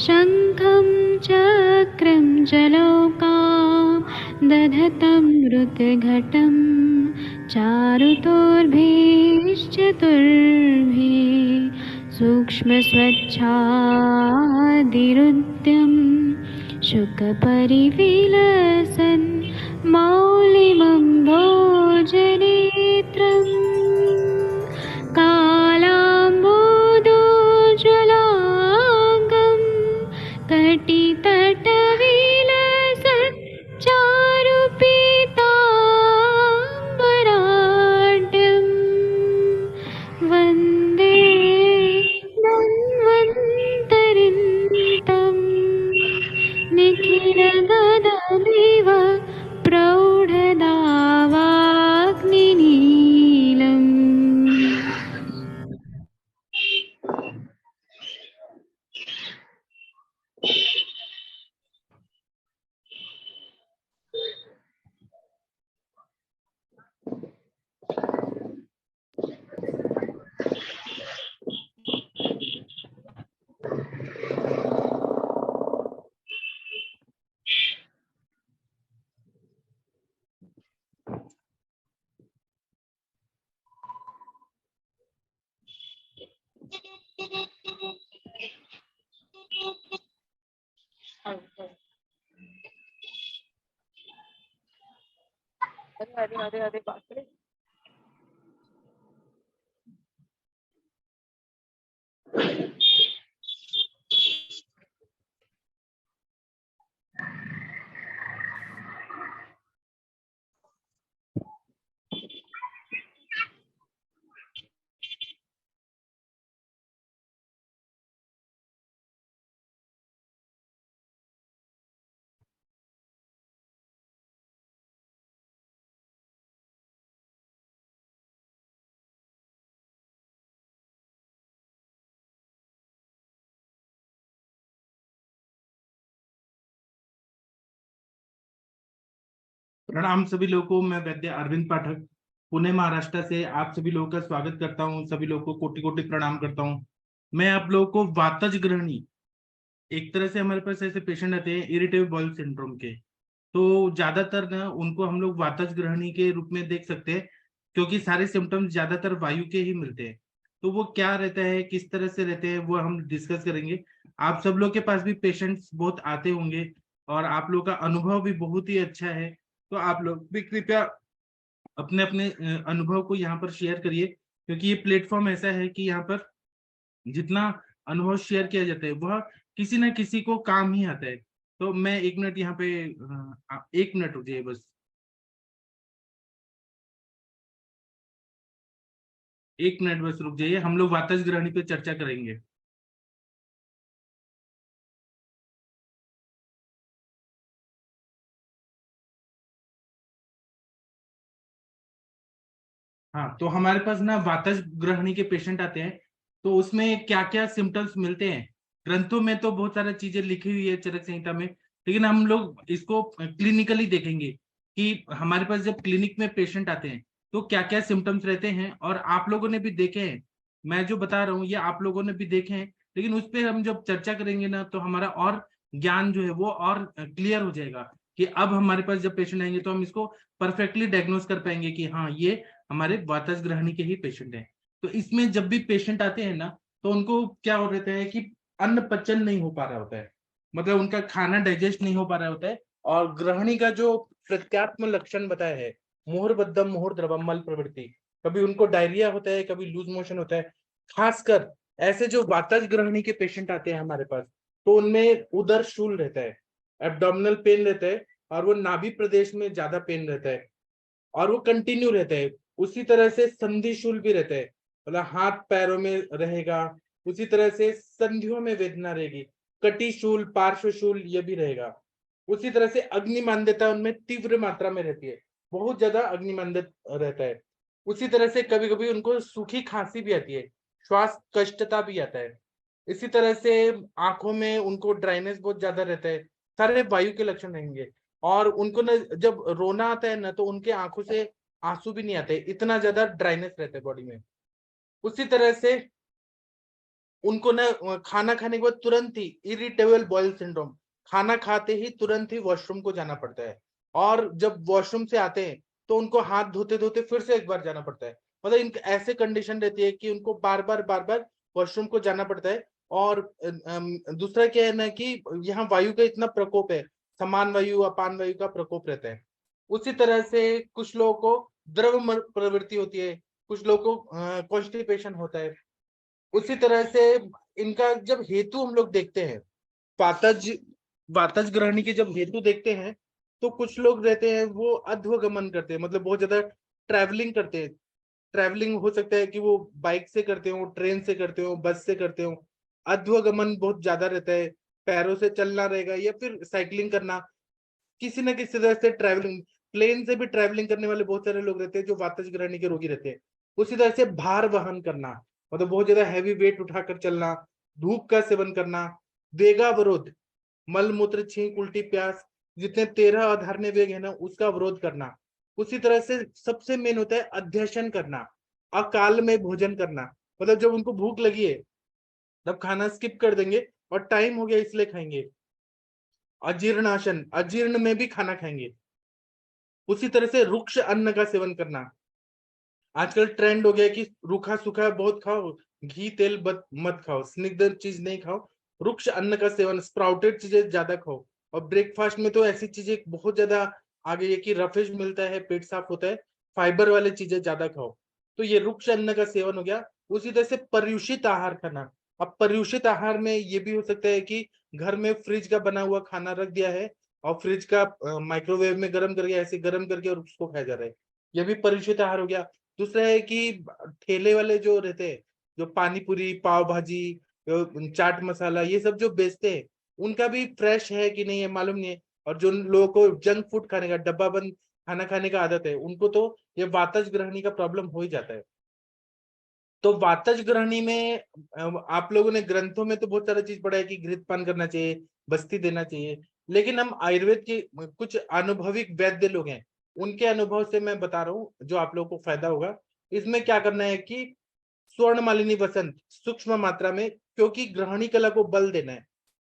शङ्खं चक्रं जलौकां दधतं मृतघटं चारुतोर्भिश्चतुर्भिः सूक्ष्मस्वच्छादिरुद्यं शुकपरिविलसन् मौलिमम्भोजनेत्रम् कालाम्बोदोज्ज्वलाङ्गं कटितटविलसत् चारुपीताम्बराढ्यं वन्दे धन्वन्तरिं निखिलगदमिव प्रौढदावाग्निनीलम्। अरे बाप रे। प्रणाम सभी लोगों को। मैं वैद्य अरविंद पाठक पुणे महाराष्ट्र से आप सभी लोगों का स्वागत करता हूं। सभी लोगों को कोटि कोटि प्रणाम करता हूं। मैं आप लोगों को वातज ग्रहणी, एक तरह से हमारे पास ऐसे पेशेंट आते हैं इरिटेबल बाउल सिंड्रोम के, तो ज्यादातर ना उनको हम लोग वातज ग्रहणी के रूप में देख सकते हैं, क्योंकि सारे सिम्टम्स ज्यादातर वायु के ही मिलते हैं। तो वो क्या रहता है, किस तरह से रहते हैं, वो हम डिस्कस करेंगे। आप सब लोग के पास भी पेशेंट्स बहुत आते होंगे और आप लोग का अनुभव भी बहुत ही अच्छा है, तो आप लोग भी कृपया अपने अपने अनुभव को यहाँ पर शेयर करिए, क्योंकि ये प्लेटफॉर्म ऐसा है कि यहाँ पर जितना अनुभव शेयर किया जाता है वह किसी ना किसी को काम ही आता है। तो मैं 1 मिनट यहाँ पे 1 मिनट रुक जाइए बस। 1 मिनट बस रुक जाइए, हम लोग वातज ग्रहणी पे चर्चा करेंगे। हाँ, तो हमारे पास ना वातज ग्रहणी के पेशेंट आते हैं, तो उसमें क्या क्या सिम्टम्स मिलते हैं। ग्रंथों में तो बहुत सारी चीजें लिखी हुई है चरक संहिता में, लेकिन हम लोग इसको क्लिनिकली देखेंगे कि हमारे पास जब क्लिनिक में पेशेंट आते हैं तो क्या क्या सिम्टम्स रहते हैं। और आप लोगों ने भी देखे हैं, मैं जो बता रहा हूँ ये आप लोगों ने भी देखे हैं, लेकिन उस पर हम जब चर्चा करेंगे ना तो हमारा और ज्ञान जो है वो और क्लियर हो जाएगा कि अब हमारे पास जब पेशेंट आएंगे तो हम इसको परफेक्टली डायग्नोज कर पाएंगे कि हाँ ये हमारे वातज ग्रहणी के ही पेशेंट हैं। तो इसमें जब भी पेशेंट आते हैं ना तो उनको क्या हो रहता है कि अन्न पचन नहीं हो पा रहा होता है, मतलब उनका खाना डाइजेस्ट नहीं हो पा रहा होता है। और ग्रहणी का जो प्रत्यात्म लक्षण बताया है, मुहुर्बद्धम मुहुर्द्रवम मल प्रवृत्ति, कभी उनको डायरिया होता है, कभी लूज मोशन होता है। खासकर ऐसे जो वातज ग्रहणी के पेशेंट आते हैं हमारे पास, तो उनमें उदर शूल रहता है, एब्डोमिनल पेन रहता है, और वो नाभि प्रदेश में ज्यादा पेन रहता है और वो कंटिन्यू रहता है। उसी तरह से संधि शूल भी रहता है, मतलब हाथ पैरों में रहेगा। उसी तरह से संधियों में वेदना रहेगी। कटी शूल, पार्श्व शूल ये भी रहेगा। उसी तरह से अग्निमांद्यता उनमें तीव्र मात्रा में रहती है, बहुत ज्यादा अग्निमांदित रहता है। उसी तरह से कभी कभी उनको सूखी खांसी भी आती है, श्वास कष्टता भी आता है। इसी तरह से आंखों में उनको ड्राइनेस बहुत ज्यादा रहता है, सारे वायु के लक्षण रहेंगे। और उनको ना जब रोना आता है ना तो उनके आंखों से आंसू भी नहीं आते, इतना ज्यादा ड्राइनेस रहता है बॉडी में। उसी तरह से उनको ना खाना खाने के बाद तुरंत ही इरिटेबल बॉयल सिंड्रोम, खाना खाते ही तुरंत ही वॉशरूम को जाना पड़ता है, और जब वॉशरूम से आते हैं तो उनको हाथ धोते धोते फिर से एक बार जाना पड़ता है। मतलब इन ऐसे कंडीशन रहती है कि उनको बार बार वॉशरूम को जाना पड़ता है। और दूसरा क्या है ना कि यहाँ वायु का इतना प्रकोप है, समान वायु अपान वायु का प्रकोप रहता है। उसी तरह से कुछ लोगों को द्रव प्रवृत्ति होती है, कुछ लोगों को कॉन्स्टिपेशन होता है। उसी तरह से इनका जब हेतु हम लोग देखते हैं, वातज वातज ग्रहणी के जब हेतु देखते हैं, तो कुछ लोग रहते हैं वो अध्वगमन करते हैं, मतलब बहुत ज्यादा ट्रैवलिंग करते हैं। ट्रैवलिंग हो सकता है कि वो बाइक से करते हो, ट्रेन से करते हो, बस से करते हो। अध्वगमन बहुत ज्यादा रहता है, पैरों से चलना रहेगा या फिर साइकिलिंग करना, किसी न किसी तरह से ट्रैवलिंग, प्लेन से भी ट्रैवलिंग करने वाले बहुत सारे लोग रहते हैं जो वातज ग्रहणी के रोगी रहते हैं। उसी तरह से भार वहन करना, मतलब बहुत ज्यादा हैवी वेट उठाकर चलना, धूप का सेवन करना, वेगावरोध, मल मूत्र छींक उल्टी प्यास, जितने 13 अधारण्य वेग है ना उसका अवरोध करना। उसी तरह से सबसे मेन होता है अध्यशन करना, अकाल में भोजन करना, मतलब जब उनको भूख लगी है तब खाना स्किप कर देंगे और टाइम हो गया इसलिए खाएंगे। अजीर्णाशन, अजीर्ण में भी खाना खाएंगे। उसी तरह से रुक्ष अन्न का सेवन करना, आजकल ट्रेंड हो गया कि रूखा सूखा बहुत खाओ, घी तेल मत खाओ, स्निग्ध चीज नहीं खाओ, रुक्ष अन्न का सेवन, स्प्राउटेड चीजें ज्यादा खाओ। और ब्रेकफास्ट में तो ऐसी चीजें बहुत ज्यादा आ गई है कि रफेज मिलता है, पेट साफ होता है, फाइबर वाले चीजें ज्यादा खाओ। तो ये रुक्ष अन्न का सेवन हो गया। उसी तरह से पर्युषित आहार खाना। अब पर्युषित आहार में ये भी हो सकता है कि घर में फ्रिज का बना हुआ खाना रख दिया है और फ्रिज का माइक्रोवेव में गर्म करके ऐसे गर्म करके और उसको खाया जा रहा है, ये भी पर्युषित आहार हो गया। दूसरा है कि ठेले वाले जो रहते हैं, जो पानी पूरी, पाव भाजी, चाट मसाला ये सब जो बेचते हैं, उनका भी फ्रेश है कि नहीं है मालूम नहीं है। और जो लोगों को जंक फूड खाने का, डब्बा बंद खाना खाने का आदत है, उनको तो ये वातज ग्रहणी का प्रॉब्लम हो ही जाता है। तो वातज ग्रहणी में आप लोगों ने ग्रंथों में तो बहुत सारा चीज पढ़ा है कि घृतपान करना चाहिए, बस्ती देना चाहिए, लेकिन हम आयुर्वेद के कुछ अनुभविक वैद्य लोग हैं, उनके अनुभव से मैं बता रहा हूँ जो आप लोगों को फायदा होगा। इसमें क्या करना है कि स्वर्ण मालिनी वसंत सूक्ष्म मात्रा में, क्योंकि ग्रहणी कला को बल देना है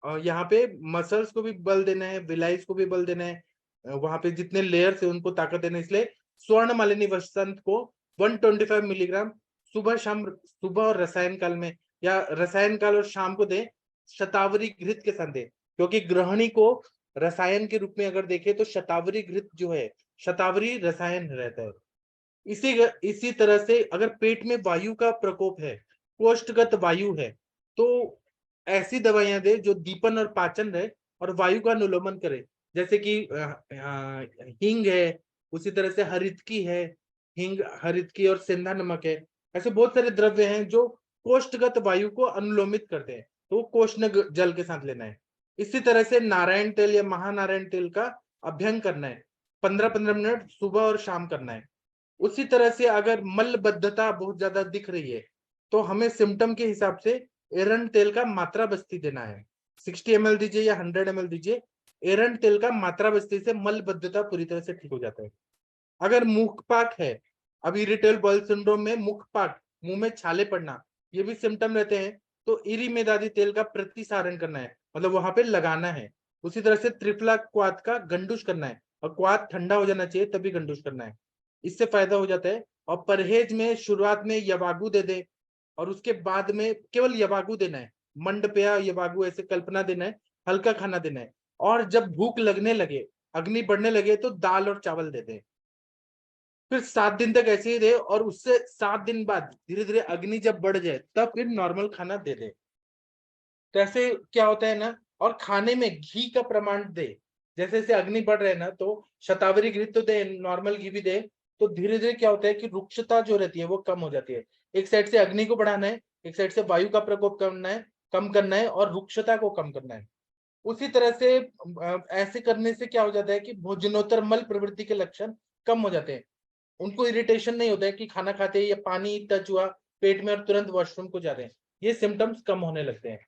और यहाँ पे मसल्स को भी बल देना है, विलाइस को भी बल देना है, वहां पे जितने लेयर्स है उनको ताकत देना है, इसलिए स्वर्ण मालिनी वसंत को 125 मिलीग्राम सुबह शाम, सुबह और रसायन काल में, या रसायन काल और शाम को दे, शतावरी घृत के साथ दे। क्योंकि ग्रहणी को रसायन के रूप में अगर देखे तो शतावरी घृत जो है, शतावरी रसायन रहता है। इसी तरह से अगर पेट में वायु का प्रकोप है, कोष्ठगत वायु है, तो ऐसी दवाइयां दे जो दीपन और पाचन रहे और वायु का अनुलोमन करे, जैसे कि हींग है, उसी तरह से हरितकी है, हींग, हरितकी और सेंधा नमक है। ऐसे बहुत सारे द्रव्य हैं जो कोष्ठगत वायु को अनुलोमित करते हैं, तो वो कोष्ण जल के साथ लेना है। इसी तरह से नारायण तेल या महानारायण तेल का अभ्यंग करना है, 15-15 मिनट सुबह और शाम करना है। उसी तरह से अगर मलबद्धता बहुत ज्यादा दिख रही है तो हमें सिम्टम के हिसाब से एरंड तेल का मात्रा बस्ती देना है, 60 ml दीजिए या 100 ml दीजिए। एरंड तेल का मात्रा बस्ती से मलबद्धता पूरी तरह से ठीक हो जाता है। अगर मुखपाक है, अब इरिटेबल बॉयल सिंड्रोम में मुखपाक, मुंह में छाले पड़ना, ये भी सिम्टम रहते हैं, तो इरीमेदादी तेल का प्रतिसारण करना है, मतलब वहां पे लगाना है। उसी तरह से त्रिफला क्वाथ का गंडूश करना है, और क्वाथ ठंडा हो जाना चाहिए तभी गंडूश करना है, इससे फायदा हो जाता है। और परहेज में शुरुआत में यवागु दे दे और उसके बाद में केवल यवागु देना है, मंडपेय यवागु ऐसे कल्पना देना है, हल्का खाना देना है। और जब भूख लगने लगे, अग्नि बढ़ने लगे, तो दाल और चावल दे दे। फिर 7 दिन तक ऐसे ही दे और उससे 7 दिन बाद धीरे धीरे अग्नि जब बढ़ जाए तब फिर नॉर्मल खाना दे दे। तो ऐसे क्या होता है ना, और खाने में घी का प्रमाण दे, जैसे जैसे अग्नि बढ़ रहे ना तो शतावरी घी तो दे, नॉर्मल घी भी दे, तो धीरे धीरे क्या होता है कि रुक्षता जो रहती है वो कम हो जाती है। एक साइड से अग्नि को बढ़ाना है, एक साइड से वायु का प्रकोप करना है, कम करना है, और रुक्षता को कम करना है। उसी तरह से ऐसे करने से क्या हो जाता है कि भोजनोत्तर मल प्रवृत्ति के लक्षण कम हो जाते हैं। उनको इरिटेशन नहीं होता है कि खाना खाते ही या पानी टच हुआ पेट में और तुरंत वॉशरूम को जा रहे हैं, ये सिम्टम्स कम होने लगते हैं।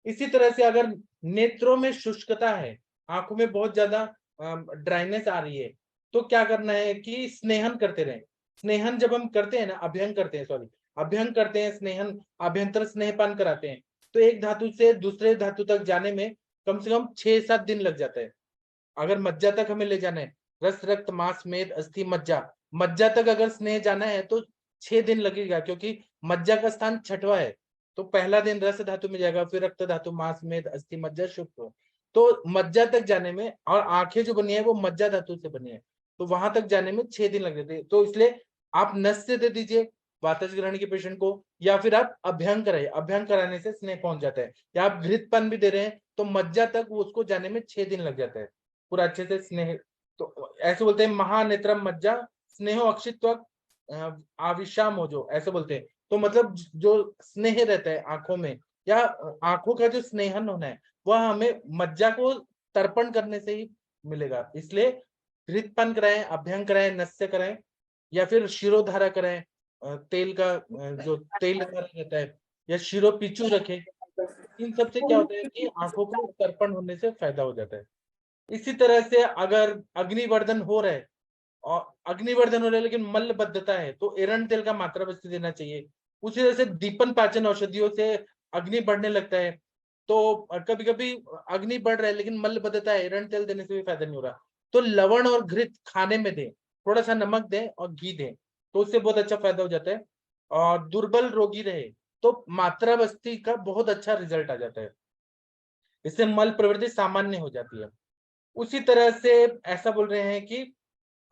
इसी तरह से अगर नेत्रों में शुष्कता है, आंखों में बहुत ज्यादा ड्राइनेस आ रही है, तो क्या करना है कि स्नेहन करते रहें। स्नेहन जब हम करते हैं ना, अभ्यंग करते हैं, सॉरी, अभ्यंग करते हैं, स्नेहन, अभ्यंतर स्नेहपान कराते हैं, तो एक धातु से दूसरे धातु तक जाने में कम से कम 6-7 दिन लग जाता है। अगर मज्जा तक हमें ले जाना है, रस रक्त मांस मेद अस्थि मज्जा, मज्जा तक अगर स्नेह जाना है तो 6 दिन लगेगा, क्योंकि मज्जा का स्थान छठवां है। तो पहला दिन रस धातु में जाएगा, फिर रक्त धातु मांस मेद अस्थि मज्जा शुक्र। तो मज्जा तक जाने में, और आंखें जो बनी है वो मज्जा धातु से बनी है, तो वहां तक जाने में 6 दिन लग जाते हैं। तो इसलिए आप नस से दे दीजिए वातज ग्रहण के पेशेंट को, या फिर आप अभ्यंग कराइए, अभ्यंग कराने से स्नेह पहुंच जाता है, या आप घृतपान भी दे रहे हैं तो मज्जा तक उसको जाने में 6 दिन लग जाता है पूरा अच्छे से स्नेह। तो ऐसे बोलते हैं महानेत्रम मज्जा स्नेहो अक्षित्व आविशाम हो, जो ऐसे बोलते हैं। तो मतलब जो स्नेह रहता है आंखों में, या आंखों का जो स्नेहन होना है, वह हमें मज्जा को तर्पण करने से ही मिलेगा। इसलिए घृतपान कराएं, अभ्यंग कराएं, नस्य कराएं, या फिर शिरोधारा कराएं, तेल का जो तेल रहता है, या शिरो पिचू रखें। इन सब से क्या होता है कि आंखों को तर्पण होने से फायदा हो जाता है। इसी तरह से अगर अग्निवर्धन हो रहा है, और अग्निवर्धन हो रहा है लेकिन मलबद्धता है, तो एरंड तेल का मात्रा बस्ती देना चाहिए। उसी तरह से दीपन पाचन औषधियों से अग्नि बढ़ने लगता है, तो कभी कभी अग्नि बढ़ रहा है लेकिन मलबद्धता है, एरंड तेल देने से भी फायदा नहीं हो रहा, तो लवण और घृत खाने में दें, थोड़ा सा नमक दें और घी दें, तो उससे बहुत अच्छा फायदा हो जाता है। और दुर्बल रोगी रहे तो मात्रा बस्ती का बहुत अच्छा रिजल्ट आ जाता है, इससे मल प्रवृत्ति सामान्य हो जाती है। उसी तरह से ऐसा बोल रहे हैं कि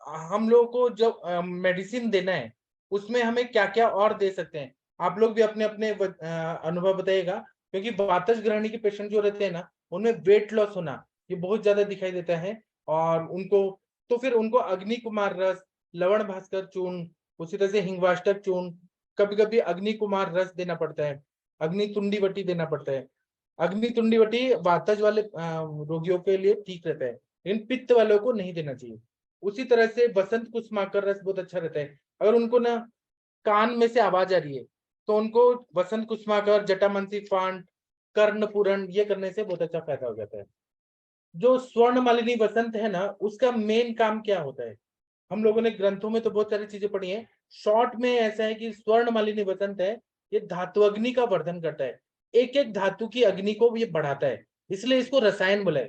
हम लोगों को जो मेडिसिन देना है उसमें हमें क्या क्या और दे सकते हैं, आप लोग भी अपने अपने अनुभव बताइएगा, क्योंकि वातज ग्रहणी के पेशेंट जो रहते हैं ना, उनमें वेट लॉस होना ये बहुत ज्यादा दिखाई देता है। और उनको तो फिर उनको अग्नि कुमार रस, लवण भास्कर चूर्ण, उसी तरह से हिंगवाष्टक चूर्ण, कभी कभी अग्नि कुमार रस देना पड़ता है, अग्नि तुंडी वटी देना पड़ता है। अग्नि तुंडी वटी वातज वाले रोगियों के लिए ठीक रहता है, लेकिन पित्त वालों को नहीं देना चाहिए। उसी तरह से बसंत कुसुमाकर रस बहुत अच्छा रहता है। अगर उनको ना कान में से आवाज आ रही है तो उनको बसंत कुसुमाकर, जटामांसी फांड, कर्णपुरन ये करने से बहुत अच्छा फायदा हो जाता है। जो स्वर्ण मालिनी वसंत है ना, उसका मेन काम क्या होता है, हम लोगों ने ग्रंथों में तो बहुत सारी चीजें पढ़ी है, शॉर्ट में ऐसा है कि स्वर्ण मालिनी वसंत है, ये धातु अग्नि का वर्धन करता है, एक एक धातु की अग्नि को ये बढ़ाता है, इसलिए इसको रसायन बोला है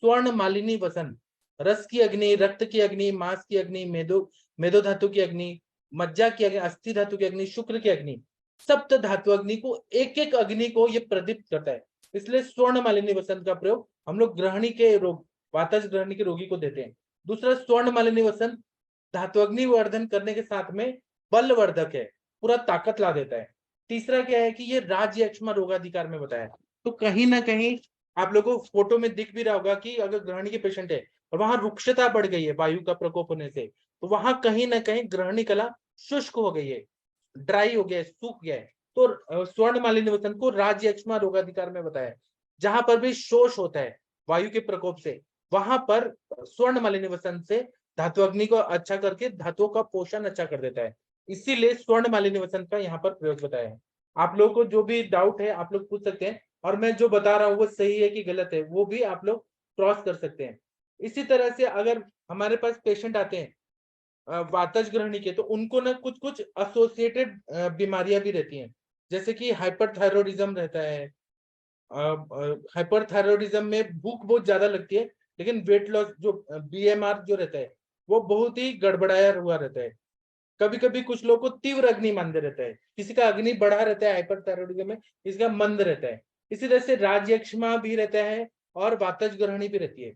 स्वर्ण मालिनी वसंत। रस की अग्नि, रक्त की अग्नि, मांस की अग्नि, मेदो धातु की अग्नि, मज्जा की अग्नि, अस्थि धातु की अग्नि, शुक्र की अग्नि, सप्त धातु अग्नि को, एक एक अग्नि को ये प्रदीप्त करता है। इसलिए स्वर्ण मालिनी वसंत का प्रयोग हम लोग ग्रहणी के रोग, वातज ग्रहणी के रोगी को देते हैं। दूसरा, स्वर्ण मालिनी वसंत धातु अग्नि वर्धन करने के साथ में बलवर्धक है, पूरा ताकत ला देता है। तीसरा क्या है कि ये राज्य अक्षमा रोगाधिकार में बताया, तो कहीं ना कहीं आप लोगों को फोटो में दिख भी रहा होगा कि अगर ग्रहणी के पेशेंट है और वहां रुक्षता बढ़ गई है वायु का प्रकोप होने से, तो वहां कहीं ना कहीं ग्रहणी कला शुष्क हो गई है, ड्राई हो गया है, सूख गया है। तो स्वर्ण मालिनी वसंत को राज्य अक्षमा रोगाधिकार में बताया, जहां पर भी शोष होता है वायु के प्रकोप से, वहां पर स्वर्ण मालिनी वसंत से धातु अग्नि को अच्छा करके धातुओं का पोषण अच्छा कर देता है। इसीलिए स्वर्ण मालिनी वसंत का यहाँ पर प्रयोग बताया है। आप लोग को जो भी डाउट है आप लोग पूछ सकते हैं, और मैं जो बता रहा हूँ वो सही है कि गलत है वो भी आप लोग क्रॉस कर सकते हैं। इसी तरह से अगर हमारे पास पेशेंट आते हैं वातज ग्रहणी के, तो उनको ना कुछ कुछ एसोसिएटेड बीमारियां भी रहती हैं, जैसे कि हाइपरथायरॉयडिज्म रहता है। हाइपरथायरॉयडिज्म में भूख बहुत ज्यादा लगती है, लेकिन वेट लॉस जो बीएमआर जो रहता है वो बहुत ही गड़बड़ाया हुआ रहता है। कभी कभी कुछ लोगों को तीव्र अग्नि मंद रहता है, किसी का अग्नि बढ़ा रहता है हाइपरथायरॉयडिज्म में, इसका मंद रहता है। इसी तरह से राज्यक्षमा भी रहता है और वातज ग्रहणी भी रहती है।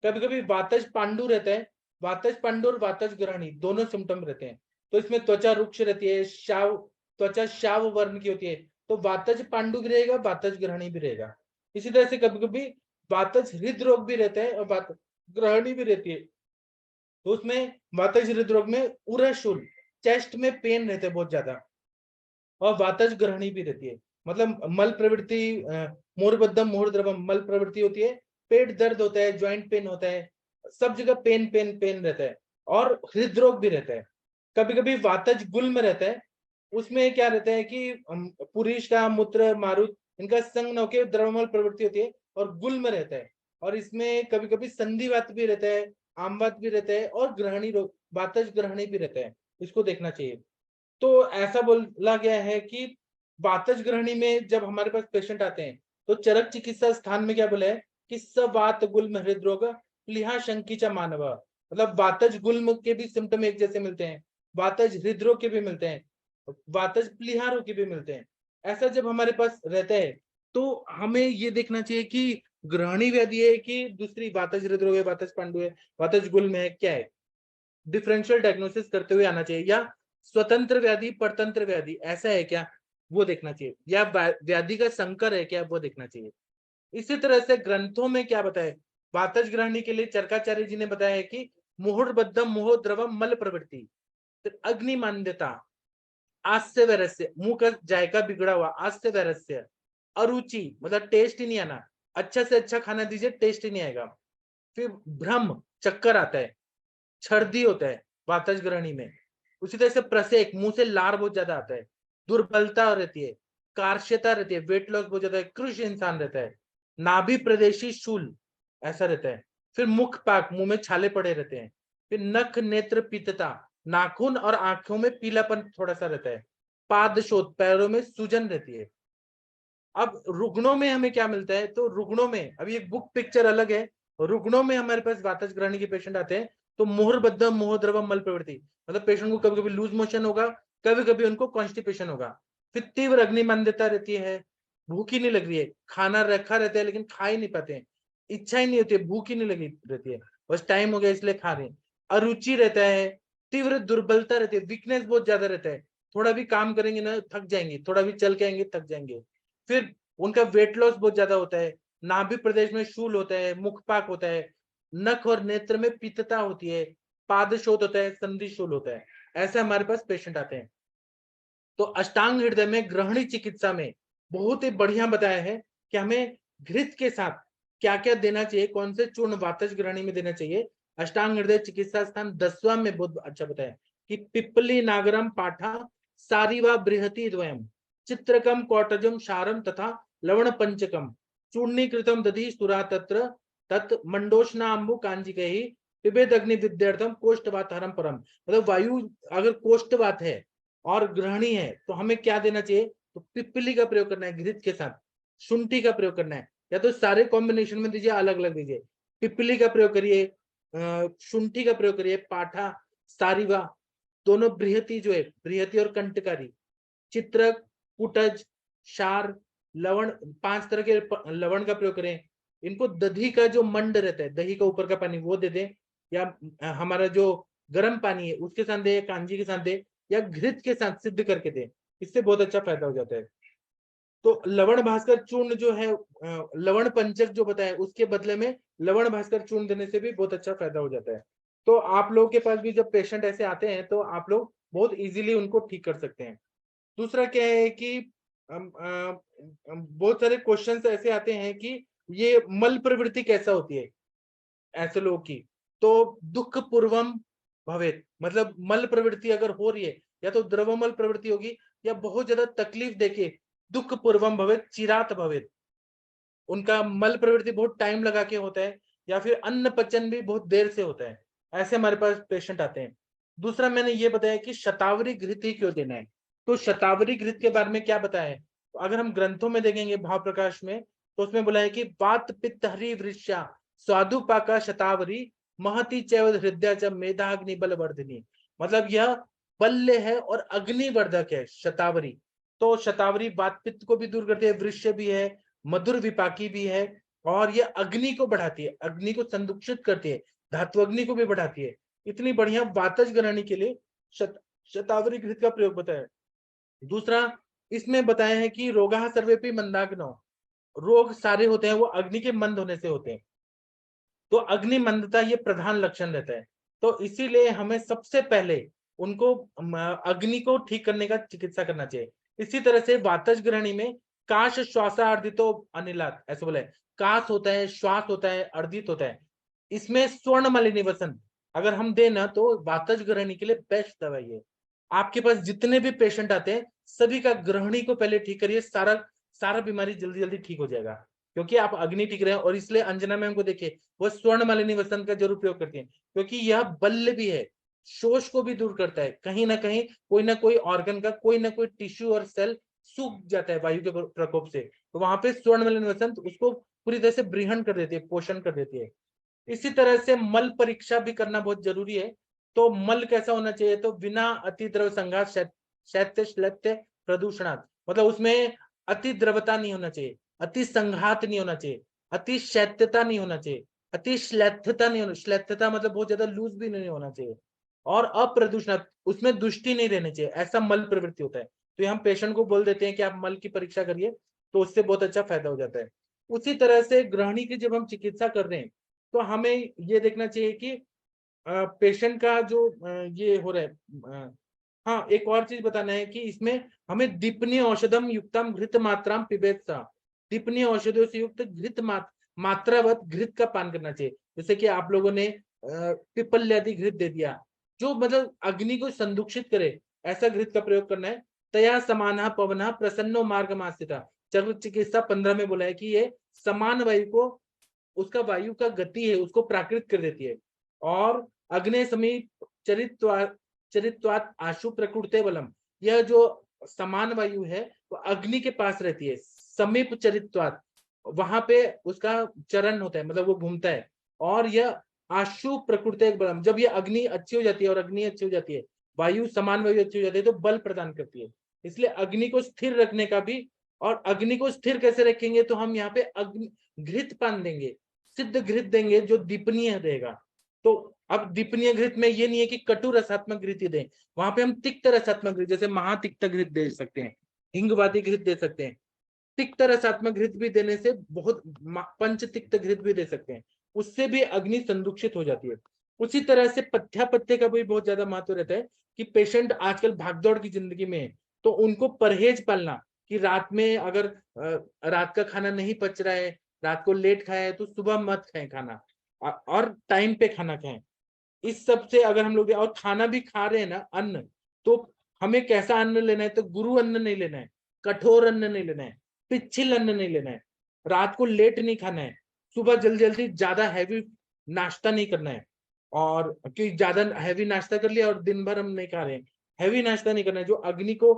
कभी कभी वातज पांडु रहता है, वातज पांडु और वातज ग्रहणी दोनों सिम्टम रहते हैं। तो इसमें त्वचा रुक्ष रहती है, शाव, त्वचा शाव वर्ण की होती है, तो वातज पांडु भी रहेगा, वातज ग्रहणी भी रहेगा। इसी तरह से कभी कभी वातज हृदरोग भी रहता है और वातज ग्रहणी भी रहती है, तो उसमें वातज हृदरोग में उरशूल, चेस्ट में पेन रहते हैं बहुत ज्यादा, और वातज ग्रहणी भी रहती है, मतलब मल प्रवृत्ति, मूर्धबद्धम मूर्धद्रवम मल प्रवृत्ति होती है, पेट दर्द होता है, ज्वाइंट पेन होता है, सब जगह पेन पेन पेन रहता है, और हृदरोग भी रहता है। कभी कभी वातज गुल्म रहता है, उसमें क्या रहता है कि पुरुष का मूत्र मारुत इनका संग न होकर द्रवमल प्रवृत्ति होती है और गुल्म रहता है, और इसमें कभी कभी संधिवात भी रहता है, आमवात भी रहता है, और ग्रहणी रोग वातज ग्रहणी भी रहता है, इसको देखना चाहिए। तो ऐसा बोला गया है कि वातज ग्रहणी में जब हमारे पास पेशेंट आते हैं तो चरक चिकित्सा स्थान में क्या बोला है कि सवात गुल्म हृदरोग प्लीहा शंकीचा मानव, मतलब वातज गुल्म के भी सिम्टम एक जैसे मिलते हैं, वातज हृदरोग के भी मिलते हैं, वातज प्लीहा रोग के भी मिलते हैं। ऐसा जब हमारे पास रहता है तो हमें ये देखना चाहिए कि ग्रहणी व्याधि है कि दूसरी वातज हृदरोग है, वातज पांडु है, वातज गुल्म है, क्या है, डिफरेंशियल डायग्नोसिस करते हुए आना चाहिए, या स्वतंत्र व्याधि परतंत्र व्याधि ऐसा है क्या वो देखना चाहिए, या व्याधि का संकर है क्या वो देखना चाहिए। इसी तरह से ग्रंथों में क्या बताया, वातज ग्रहणी के लिए चरकाचार्य जी ने बताया है कि मुहुर्बद्धम मोह द्रवम मल प्रवृत्ति, अग्नि मान्यता, आस्य वैरस्य, मुंह का जायका बिगड़ा हुआ, आस्य वैरस्य, अरुचि मतलब टेस्ट ही नहीं आना, अच्छा से अच्छा खाना दीजिए टेस्ट ही नहीं आएगा, फिर भ्रम चक्कर आता है, छर्दी होता है वातज ग्रहणी में, उसी तरह से प्रसेक मुंह से लार बहुत ज्यादा आता है, दुर्बलता रहती है, कार्श्यता रहती है, वेट लॉस बहुत ज्यादा है, कृश इंसान रहता है, नाभि प्रदेशी शूल ऐसा रहता है, फिर मुख पाक मुंह में छाले पड़े रहते हैं, फिर नख नेत्र पीतता, नाखून और आंखों में पीलापन थोड़ा सा रहता है, पादशोथ पैरों में सूजन रहती है। अब रुग्णों में हमें क्या मिलता है, तो रुग्णों में अभी एक बुक पिक्चर अलग है, रुग्णों में हमारे पास वातज ग्रहणी के पेशेंट आते हैं तो मुहुर्बद्ध मोह द्रवम मल प्रवृत्ति, मतलब पेशेंट को कभी कभी लूज मोशन होगा, कभी कभी उनको कॉन्स्टिपेशन होगा, फिर तीव्र अग्निमांद्यता रहती है, भूख ही नहीं लग रही है, खाना रखा रहता है लेकिन खा ही नहीं पाते हैं, इच्छा ही नहीं होती है, भूख ही नहीं लगी रहती है, बस टाइम हो गया इसलिए खा रहे हैं, अरुचि रहता है, तीव्र दुर्बलता रहती है, वीकनेस बहुत ज्यादा रहता है, थोड़ा भी काम करेंगे ना थक जाएंगे, थोड़ा भी चल के आएंगे थक जाएंगे, फिर उनका वेट लॉस बहुत ज्यादा होता है, नाभि प्रदेश में शूल होता है, मुखपाक होता है, नख और नेत्र में पीतता होती है, पादशोथ होता है, संधि शूल होता है, ऐसे हमारे पास पेशेंट आते हैं। तो अष्टांग हृदय में ग्रहणी चिकित्सा में बहुत ही बढ़िया बताया है कि हमें घृत के साथ क्या क्या देना चाहिए, कौन से चूर्ण वातज ग्रहणी में देना चाहिए। अष्टांग हृदय चिकित्सा स्थान 10वां में बहुत अच्छा बताया कि पिप्पली नागरम पाठा सारीवा बृहति द्वयम चित्रकम कौटजम शारम तथा लवण पंचकम चूर्णीकृतम दधि सुरा तत्र तत् मंडोष्णाम्बु कांजिके ही पिबेद अग्नि विद्यार्थम कोष्ठवात हरम परम, मतलब वायु अगर कोष्ठवात है और ग्रहणी है तो हमें क्या देना चाहिए, तो पिप्पली का प्रयोग करना है घृत के साथ, शुंठी का प्रयोग करना है, या तो सारे कॉम्बिनेशन में दीजिए अलग अलग दीजिए, पिप्पली का प्रयोग करिए, शुंठी का प्रयोग करिए, पाठा सारीवा दोनों बृहति जो है बृहति और कंटकारी, चित्रक कुटज शार लवण 5 तरह के लवण का प्रयोग करें, इनको दधी का जो मंड रहता है दही का ऊपर का पानी वो दे दें, या हमारा जो गर्म पानी है उसके साथ दे, कांजी के साथ दे, या घृत के साथ सिद्ध करके दे, इससे बहुत अच्छा फायदा हो जाता है। तो लवण भास्कर चूर्ण जो है लवण पंचक जो बताया उसके बदले में लवण भास्कर चूर्ण देने से भी बहुत अच्छा फायदा हो जाता है। तो आप लोगों के पास भी जब पेशेंट ऐसे आते हैं तो आप लोग बहुत इजीली उनको ठीक कर सकते हैं। दूसरा क्या है कि बहुत सारे क्वेश्चंस ऐसे आते हैं कि ये मल प्रवृत्ति कैसा होती है ऐसे लोगों की, तो दुख पूर्वम भवेत, मतलब मल प्रवृत्ति अगर हो रही है या तो द्रवमल प्रवृत्ति होगी या बहुत ज्यादा तकलीफ देके दुख पूर्वम भवेत चिरात भवेत, उनका मल प्रवृत्ति बहुत टाइम लगा के होता है या फिर अन्न पचन भी बहुत देर से होता है, ऐसे हमारे पास पेशेंट आते हैं। दूसरा मैंने ये बताया कि शतावरी घृत ही क्यों देना है, तो शतावरी घृत के बारे में क्या बताया है, तो अगर हम ग्रंथों में देखेंगे भाव प्रकाश में तो उसमें बोला है कि वात पित्त हरि वृष्या स्वादुपाका शतावरी महति चैव हृदय च मेधाग्नि बलवर्धिनी, मतलब यह बल्य है और अग्निवर्धक है शतावरी, तो शतावरी वात पित्त को भी दूर करती है, वृष्य भी है, मधुर विपाकी भी है, और ये अग्नि को बढ़ाती है, अग्नि को संदुक्षित करती है, धातु अग्नि को भी बढ़ाती है, इतनी बढ़िया वातज ग्रहणी के लिए शतावरी घृत का प्रयोग बताया। दूसरा इसमें बताया है कि रोगा सर्वेपि मंदाग्नो, रोग सारे होते हैं वो अग्नि के मंद होने से होते हैं, तो अग्नि मंदता ये प्रधान लक्षण रहता है, तो इसीलिए हमें सबसे पहले उनको अग्नि को ठीक करने का चिकित्सा करना चाहिए। इसी तरह से वातज ग्रहणी में काश श्वासार्दितो अनिलात ऐसे बोले, काश होता है, श्वास होता है, अर्दित होता है, इसमें स्वर्ण मालिनीवसन अगर हम दें ना तो वातज ग्रहणी के लिए बेस्ट दवाई है। आपके पास जितने भी पेशेंट आते हैं सभी का ग्रहणी को पहले ठीक करिए, सारा सारा बीमारी जल्दी जल्दी ठीक हो जाएगा, क्योंकि आप अग्नि ठीक रहे हैं। और इसलिए अंजना मैम को देखिए वो स्वर्ण मालिनी वसन का जरूर प्रयोग करती हैं, क्योंकि यह बल्य भी है, शोष को भी दूर करता है, कहीं ना कहीं कोई ना कोई ऑर्गन का कोई ना कोई टिश्यू और सेल सूख जाता है वायु के प्रकोप से, तो वहां पे स्वर्णमलन वसंत उसको पूरी तरह से ब्रीहण कर देती है, पोषण कर देती है। इसी तरह से मल परीक्षा भी करना बहुत जरूरी है। तो मल कैसा होना चाहिए, तो बिना अति द्रव संघात शैत्य श्लेत्य प्रदूषणात्, मतलब उसमें अति द्रवता नहीं होना चाहिए, अति संघात नहीं होना चाहिए, अति शैत्यता नहीं होना चाहिए, अति श्लेथता नहीं होना, श्लेथता मतलब बहुत ज्यादा लूज भी नहीं होना चाहिए, और अप्रदूषणात्, उसमें दुष्टि नहीं रहनी चाहिए, ऐसा मल प्रवृत्ति होता है। तो हम पेशेंट को बोल देते हैं कि आप मल की परीक्षा करिए, तो उससे बहुत अच्छा फायदा हो जाता है। उसी तरह से ग्रहणी की जब हम चिकित्सा कर रहे हैं तो हमें ये देखना चाहिए कि पेशेंट का जो ये हो रहा है, हाँ एक और चीज बताना है कि इसमें हमें दीपनीय औषधम युक्तम घृत मात्राम पिबेत सा, दीपनीय औषधियों से युक्त घृत मात्रावत घृत का पान करना चाहिए। जैसे कि आप लोगों ने पिपल्यादि घृत दे दिया, जो मतलब अग्नि को संदूषित करे, ऐसा घृत का प्रयोग करना है। तया समाना पवना प्रसन्नो मार्ग मास्थिता, चर्म चिकित्सा 15 में बोला है कि ये समान वायु को, उसका वायु का गति है उसको प्राकृत कर देती है। और अग्नि समीप चरित्वात आशु प्रकृते बलम, यह जो समान वायु है वो अग्नि के पास रहती है, समीप चरित्वात, वहां पे उसका चरण होता है, मतलब वो घूमता है। और यह आशु प्रकृते बलम, जब ये अग्नि अच्छी हो जाती है और अग्नि अच्छी हो जाती है, वायु समान वायु अच्छी हो जाती है, तो बल प्रदान करती है। इसलिए अग्नि को स्थिर रखने का भी, और अग्नि को स्थिर कैसे रखेंगे, तो हम यहाँ पे अग्नि घृत पान देंगे, सिद्ध घृत देंगे जो दीपनीय रहेगा। तो अब दीपनीय घृत में ये नहीं है कि कटु रसात्मक घृत ही दें, वहां पे हम तिक्त रसात्मक घृत, जैसे महातिक्त घृत दे सकते हैं, हिंगवादी घृत दे सकते हैं, तिक्त रसात्मक घृत भी देने से बहुत, पंच तिक्त घृत भी दे सकते हैं, उससे भी अग्नि संदूषित हो जाती है। उसी तरह से पथ्या पत्ते का भी बहुत ज्यादा महत्व रहता है कि पेशेंट आजकल भागदौड़ की जिंदगी में है, तो उनको परहेज पालना कि रात में अगर रात का खाना नहीं पच रहा है, रात को लेट खाया है, तो सुबह मत खाएं खाना, और टाइम पे खाना खाएं। इस सब से अगर हम लोग, और खाना भी खा रहे हैं ना अन्न, तो हमें कैसा अन्न लेना है, तो गुरु अन्न नहीं लेना है, कठोर अन्न नहीं लेना है, पिछिल अन्न नहीं लेना है, रात को लेट नहीं खाना है, सुबह जल्दी जल्दी ज्यादा हैवी नाश्ता नहीं करना है, और कि ज्यादा हैवी नाश्ता कर लिया और दिन भर हम नहीं खा रहे हैं, हैवी नाश्ता नहीं करना है जो अग्नि को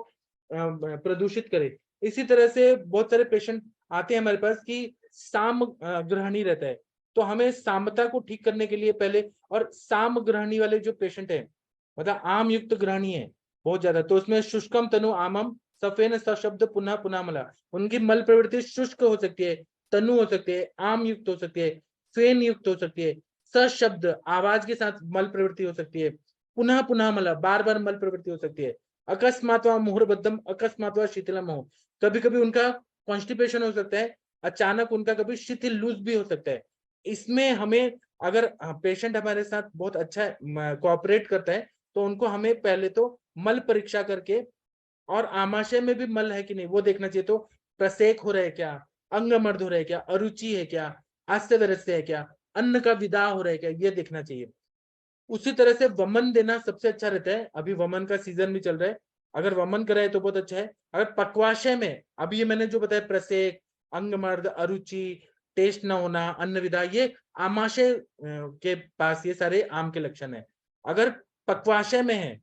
प्रदूषित करे। इसी तरह से बहुत सारे पेशेंट आते हैं हमारे पास कि साम ग्रहणी रहता है, तो हमें सामता को ठीक करने के लिए पहले, और साम ग्रहणी वाले जो पेशेंट है, मतलब आम युक्त ग्रहणी है बहुत ज्यादा, तो उसमें शुष्कम तनु आमम सफेन सशब्द पुनः पुनः मला, उनकी मल प्रवृत्ति शुष्क हो सकती है, तनु हो सकती है, आम युक्त हो सकती है, फेन युक्त हो सकती है, सशब्द आवाज के साथ मल प्रवृत्ति हो सकती है, पुनः पुनः मला बार बार मल प्रवृत्ति हो सकती है, अकस्मात व मुहुर्बद्धम अकस्मात व शीतलम हो, कभी कभी उनका कॉन्स्टिपेशन हो सकता है, अचानक उनका कभी शिथिल लूज भी हो सकता है। इसमें हमें, अगर पेशेंट हमारे साथ बहुत अच्छा कोऑपरेट करता है, तो उनको हमें पहले तो मल परीक्षा करके, और आमाशय में भी मल है कि नहीं वो देखना चाहिए, तो प्रसेक हो रहा है क्या, अंग मर्द हो रहा है क्या, अरुचि है क्या, अस्त व्यस्त है क्या, अन्न का विदा हो रहा है क्या, ये देखना चाहिए। उसी तरह से वमन देना सबसे अच्छा रहता है, अभी वमन का सीजन भी चल रहा है, अगर वमन कराए तो बहुत अच्छा है। अगर पक्वाशय में, अभी ये मैंने जो बताया, प्रसेक, अंगमर्द, अरुचि, टेस्ट न होना, अन्न विदा, ये आमाशय के पास ये सारे आम के लक्षण है। अगर पक्वाशय में है,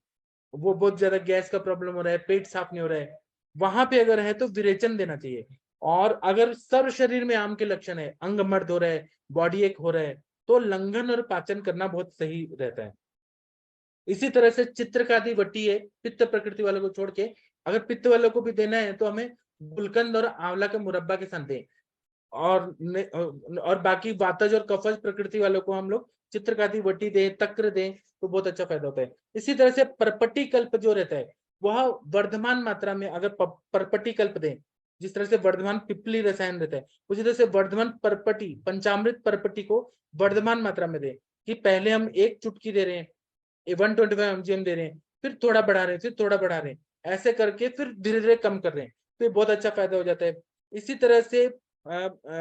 वो बहुत ज्यादा गैस का प्रॉब्लम हो रहा है, पेट साफ नहीं हो रहा है, वहां पे अगर है तो विरेचन देना चाहिए। और अगर सर्व शरीर में आम के लक्षण है, अंग मर्द हो रहा है, बॉडी एक हो रहा है, तो लंघन और पाचन करना बहुत सही रहता है। इसी तरह से चित्रकादि वटी है, पित्त प्रकृति वालों को छोड़ के, अगर पित्त वालों को भी देना है तो हमें गुलकंद और आंवला के मुरब्बा के साथ दें, और बाकी वातज और कफज प्रकृति वालों को हम लोग चित्रकादि वटी दें, तक्र दें, तो बहुत अच्छा फायदा होता है। इसी तरह से परपटी कल्प जो रहता है, वह वर्धमान मात्रा में अगर परपटी कल्प दें, जिस तरह से वर्धमान पिपली रसायन रहता है, उसी तरह से वर्धमान परपटी, पंचामृत परपटी को वर्धमान मात्रा में दें, कि पहले हम 1 चुटकी दे रहे हैं, 125 mgm दे रहे हैं, फिर थोड़ा बढ़ा रहे हैं, फिर थोड़ा बढ़ा रहे हैं, ऐसे करके फिर धीरे धीरे कम कर रहे हैं, तो बहुत अच्छा फायदा हो जाता है। इसी तरह से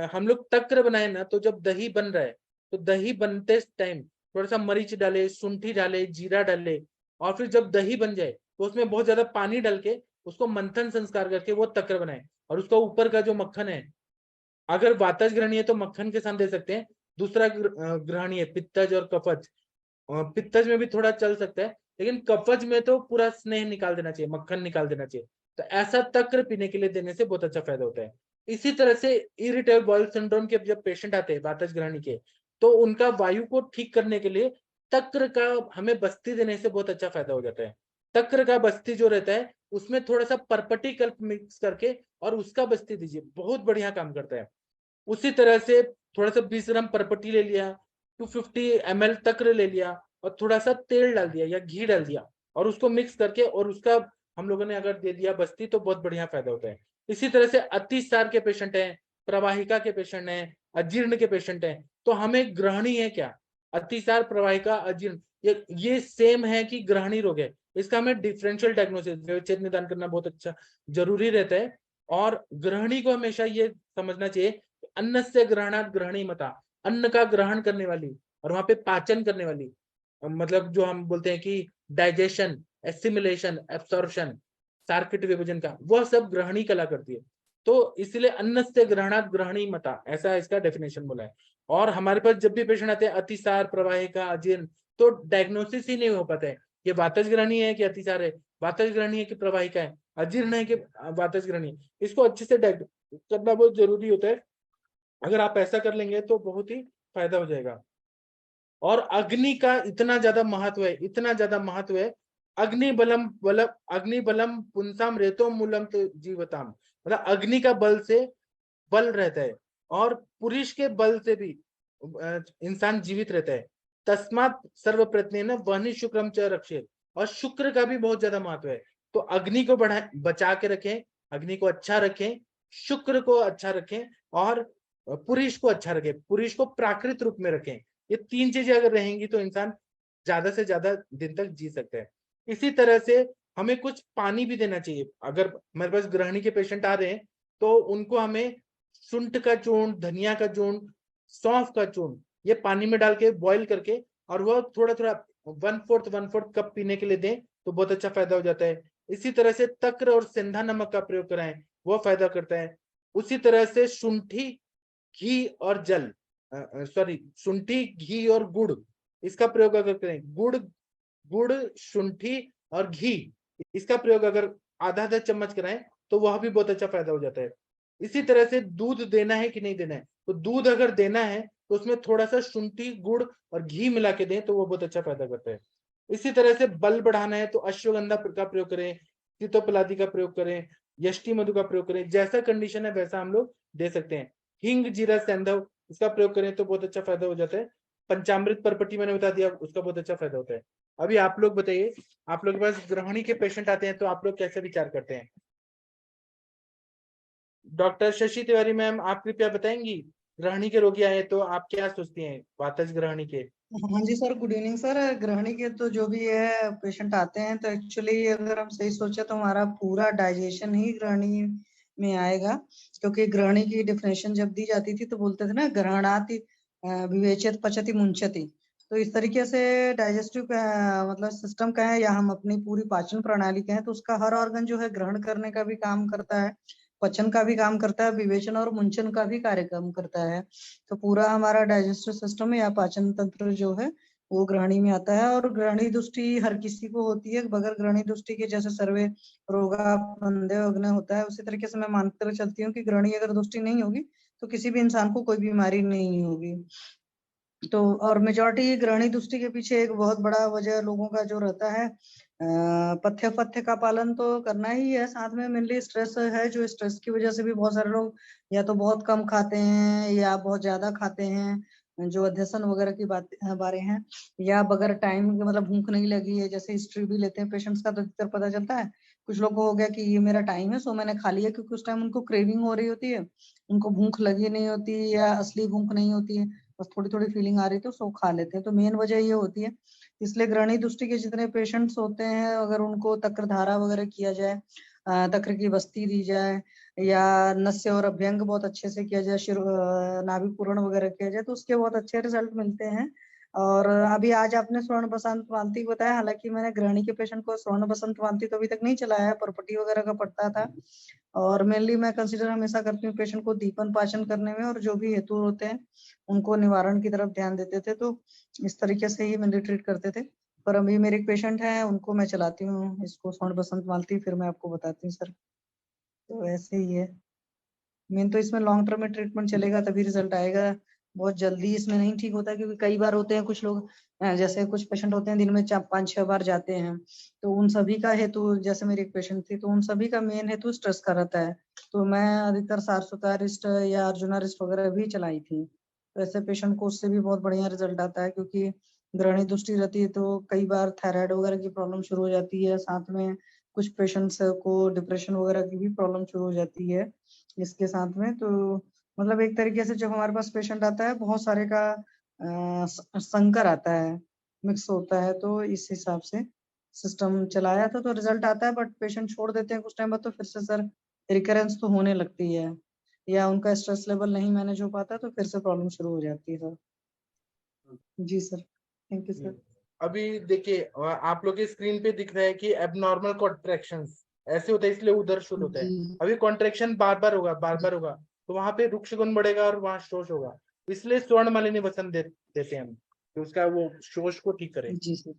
हम लोग तक्र बनाए ना, तो जब दही बन रहा है, तो दही बनते टाइम थोड़ा सा मरीच डाले, शुंठी डाले, जीरा डाले, और फिर जब दही बन जाए तो उसमें बहुत ज्यादा पानी डाल के उसको मंथन संस्कार करके वो तक्र बनाए, और उसका ऊपर का जो मक्खन है, अगर वातज ग्रहणी है तो मक्खन के साथ दे सकते हैं, दूसरा ग्रहणी है पित्तज और कफज, पित्तज में भी थोड़ा चल सकता है, लेकिन कफज में तो पूरा स्नेह निकाल देना चाहिए, मक्खन निकाल देना चाहिए, तो ऐसा तक्र पीने के लिए देने से बहुत अच्छा फायदा होता है। इसी तरह से इरिटेबल बाउल सिंड्रोम के जब पेशेंट आते हैं वातज ग्रहणी के, तो उनका वायु को ठीक करने के लिए तक्र का हमें बस्ती देने से बहुत अच्छा फायदा हो जाता है। तक्र का बस्ती जो रहता है उसमें थोड़ा सा परपटी कल्प मिक्स करके और उसका बस्ती दीजिए, बहुत बढ़िया काम करता है। उसी तरह से थोड़ा सा 20 ग्राम परपटी ले लिया, 250 ml तक्र ले लिया और थोड़ा सा तेल डाल दिया या घी डाल दिया और उसको मिक्स करके और उसका हम लोगों ने अगर दे दिया बस्ती तो बहुत बढ़िया फायदा होता है। इसी तरह से अतिसार के पेशेंट हैं, प्रवाहिका के पेशेंट हैं, अजीर्ण के पेशेंट हैं, तो हमें ग्रहणी है क्या, अतिसार, प्रवाहिका, अजीर्ण, ये सेम है कि ग्रहणी रोग है, इसका हमें डिफरेंशियल डायग्नोसिस व्यवच्छेद निदान करना बहुत अच्छा जरूरी रहता है। और ग्रहणी को हमेशा ये समझना चाहिए अन्न से ग्रहणात ग्रहणी मता, अन्न का ग्रहण करने वाली और वहां पे पाचन करने वाली, मतलब जो हम बोलते हैं कि डाइजेशन, एसिमिलेशन, एब्सॉर्प्शन, सार्किट विभाजन का, वह सब ग्रहणी कला करती है। तो इसलिए अन्न से ग्रहणात ग्रहणी मता, ऐसा इसका डेफिनेशन बोला है। और हमारे पास जब भी पेशेंट आते हैं अतिसार, प्रवाहिका, अजीर्ण, तो डायग्नोसिस ही नहीं हो पाता है ये वातज ग्रहणी है कि अतिसार है, वातज ग्रहणी है कि प्रवाहिका है, अजीर्ण है कि वातज ग्रहणी है। इसको अच्छे से करना बहुत जरूरी होता है। अगर आप ऐसा कर लेंगे तो बहुत ही फायदा हो जाएगा। और अग्नि का इतना ज्यादा महत्व है, इतना ज्यादा महत्व है, अग्नि बलम पुंसाम रेतो मूलम तो जीवताम, मतलब अग्नि का बल से बल रहता है और पुरुष के बल से भी इंसान जीवित रहता है। तस्मात सर्व प्रयत्न वहनी शुक्रम च रक्षे, और शुक्र का भी बहुत ज्यादा महत्व है। तो अग्नि को बचा के रखें, अग्नि को अच्छा रखें, शुक्र को अच्छा रखें और पुरुष को अच्छा रखें, पुरुष को प्राकृत रूप में रखें। ये तीन चीजें अगर रहेंगी तो इंसान ज्यादा से ज्यादा दिन तक जी सकता है। इसी तरह से हमें कुछ पानी भी देना चाहिए। अगर हमारे पास ग्रहणी के पेशेंट आ रहे हैं तो उनको हमें शुंठ का चूर्ण, धनिया का चूर्ण, सौंफ का चूर्ण, ये पानी में डाल के बॉईल करके और वो थोड़ा थोड़ा 1/4 कप पीने के लिए दें तो बहुत अच्छा फायदा हो जाता है। इसी तरह से तक्र और सिंधा नमक का प्रयोग कराएं, वो फायदा करता है। उसी तरह से शुंठी, घी और जल, सॉरी, शुंठी, घी और गुड़, इसका प्रयोग अगर करें, गुड़, शुंठी और घी, इसका प्रयोग अगर आधा आधा चम्मच कराएं तो वह भी बहुत अच्छा फायदा हो जाता है। इसी तरह से दूध देना है कि नहीं देना है, तो दूध अगर देना है तो उसमें थोड़ा सा शुंठी, गुड़ और घी मिला के दें तो वो बहुत अच्छा फायदा करता है। इसी तरह से बल बढ़ाना है तो अश्वगंधा का प्रयोग करें, सीतोपलादी का प्रयोग करें, यष्टि मधु का प्रयोग करें, जैसा कंडीशन है वैसा हम लोग दे सकते हैं। हिंग, जीरा, सैंधव, इसका प्रयोग करें तो बहुत अच्छा फायदा हो जाता है। पंचामृत परपटी मैंने बता दिया, उसका बहुत अच्छा फायदा होता है। अभी आप लोग बताइए, आप लोग के पास ग्रहणी के पेशेंट आते हैं तो आप लोग कैसे विचार करते हैं? डॉक्टर शशि तिवारी मैम, आप कृपया बताएंगी, ग्रहणी के रोगी आए तो आप क्या सोचती हैं वातज ग्रहणी के? हाँ जी सर, गुड इवनिंग सर। ग्रहणी के तो जो भी है पेशेंट आते हैं तो एक्चुअली अगर हम सही सोचे तो हमारा पूरा डाइजेशन ही ग्रहणी में आएगा, क्योंकि ग्रहणी की डिफिनेशन जब दी जाती थी तो बोलते थे ना, ग्रहणाति विवेचयत पचति मुंचति। तो इस तरीके से डाइजेस्टिव मतलब सिस्टम का है या हम अपनी पूरी पाचन प्रणाली के हैं, तो उसका हर ऑर्गन जो है ग्रहण करने का भी काम करता है, पचन का भी काम करता है, विवेचन और मुंचन का भी कार्यक्रम करता है। तो पूरा हमारा डाइजेस्टिव सिस्टम या पाचन तंत्र जो है वो ग्रहणी में आता है। और ग्रहणी दृष्टि हर किसी को होती है, बगैर ग्रहणी दृष्टि के जैसे सर्वे रोगा मंदे अग्नि होता है, उसी तरीके से मैं मानकर चलती हूँ कि ग्रहणी अगर दृष्टि नहीं होगी तो किसी भी इंसान को कोई बीमारी नहीं होगी। तो और मेजॉरिटी ग्रहणी दृष्टि के पीछे एक बहुत बड़ा वजह लोगों का जो रहता है, पथ्य का पालन तो करना ही है, साथ में मेनली स्ट्रेस है, जो स्ट्रेस की वजह से भी बहुत सारे लोग या तो बहुत कम खाते हैं या बहुत ज्यादा खाते हैं, जो अध्यसन वगैरह की बारे हैं, या बगैर टाइम के मतलब भूख नहीं लगी है, जैसे हिस्ट्री भी लेते हैं पेशेंट्स का तो अधिकतर पता चलता है कुछ लोग को हो गया कि ये मेरा टाइम है सो मैंने खा लिया, क्योंकि उस टाइम उनको क्रेविंग हो रही होती है, उनको भूख लगी नहीं होती या असली भूख नहीं होती है, बस थोड़ी थोड़ी फीलिंग आ रही थी सो खा लेते हैं। तो मेन वजह ये होती है। इसलिए ग्रहणी दृष्टि के जितने पेशेंट्स होते हैं अगर उनको तक्र धारा वगैरह किया जाए, तक्र की बस्ती दी जाए, या नस्य और अभ्यंग बहुत अच्छे से किया जाए, नाभि पूरण वगैरह किया जाए, तो उसके बहुत अच्छे रिजल्ट मिलते हैं। और अभी आज आपने स्वर्ण बसंत वांति बताया, हालांकि मैंने ग्रहणी के पेशेंट को स्वर्ण बसंत वांति तो अभी तक नहीं चलाया है, परपटी वगैरह का पड़ता था। और मेनली मैं कंसिडर हमेशा करती हूँ पेशेंट को दीपन पाचन करने में, और जो भी हेतु होते हैं उनको निवारण की तरफ ध्यान देते थे, तो इस तरीके से ही मैंने ट्रीट करते थे। पर अभी मेरे एक पेशेंट है, उनको मैं चलाती हूँ इसको स्वर्ण बसंत मालती, फिर मैं आपको बताती हूँ सर। तो ऐसे ही है, मेन तो इसमें लॉन्ग टर्म में ट्रीटमेंट चलेगा तभी रिजल्ट आएगा, बहुत जल्दी इसमें नहीं ठीक होता, क्योंकि कई बार होते हैं कुछ लोग, जैसे कुछ पेशेंट होते हैं दिन में 5-6 बार जाते हैं, तो उन सभी का हेतु, जैसे मेरी एक पेशेंट थी, तो उन सभी का मेन हेतु स्ट्रेस का रहता है। तो मैं अधिकतर सारस्वतारिस्ट या अर्जुनारिस्ट वगैरह भी चलाई थी, तो ऐसे पेशेंट को उससे भी बहुत बढ़िया रिजल्ट आता है, क्योंकि ग्रहणी दृष्टि रहती है तो कई बार थायराइड वगैरह की प्रॉब्लम शुरू हो जाती है, साथ में कुछ पेशेंट्स को डिप्रेशन वगैरह की भी प्रॉब्लम शुरू हो जाती है इसके साथ में। तो मतलब एक तरीके से जब हमारे पास पेशेंट आता है, बहुत सारे का संकर आता है, मिक्स होता है, तो इस हिसाब से सिस्टम चलाया था, तो रिजल्ट आता है। बट पेशेंट छोड़ देते हैं कुछ टाइम बाद, तो फिर से सर रिकरेंस तो होने लगती है, या उनका स्ट्रेस लेवल नहीं मैनेज हो पाता, तो फिर से प्रॉब्लम शुरू हो जाती है सर। जी सर, थैंक यू सर। अभी देखिए आप लोग के स्क्रीन पे दिख रहा है कि एबनॉर्मल कॉन्ट्रैक्शंस ऐसे होता है, इसलिए उधर शुरू होता है। जी अभी कॉन्ट्रैक्शन बार बार होगा, तो वहां पे रुक्ष गुण बढ़ेगा और वहां शोष होगा, इसलिए स्वर्ण मालिनी वसन देते हैं हम, तो उसका वो शोष को ठीक करे। जी सर,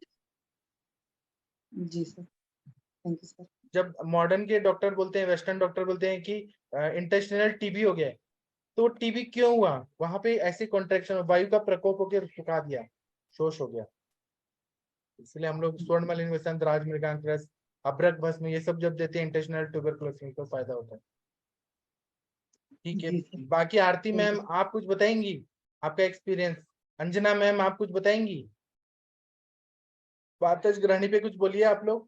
जी सर, थैंक यू सर। जब मॉडर्न के डॉक्टर बोलते हैं, वेस्टर्न डॉक्टर बोलते हैं कि इंटेस्टिनल टीबी हो गया है, तो टीबी क्यों हुआ, वहां पे ऐसी कॉन्ट्रैक्शन, वायु का प्रकोप होकर सुखा दिया, शोष हो गया, इसलिए हम लोग स्वर्ण मालिनी वसन, राज मृगांक रस, अभ्रक भस्म ये सब जब देते हैं इंटेस्टिनल ट्यूबरकुलोसिस को फायदा होता है। ठीक है, जी सर, बाकी आरती थैंक मैम आप कुछ बताएंगी, आपका एक्सपीरियंस। अंजना मैम आप कुछ बताएंगी, वातज ग्रहणी पे कुछ बोलिए आप लोग।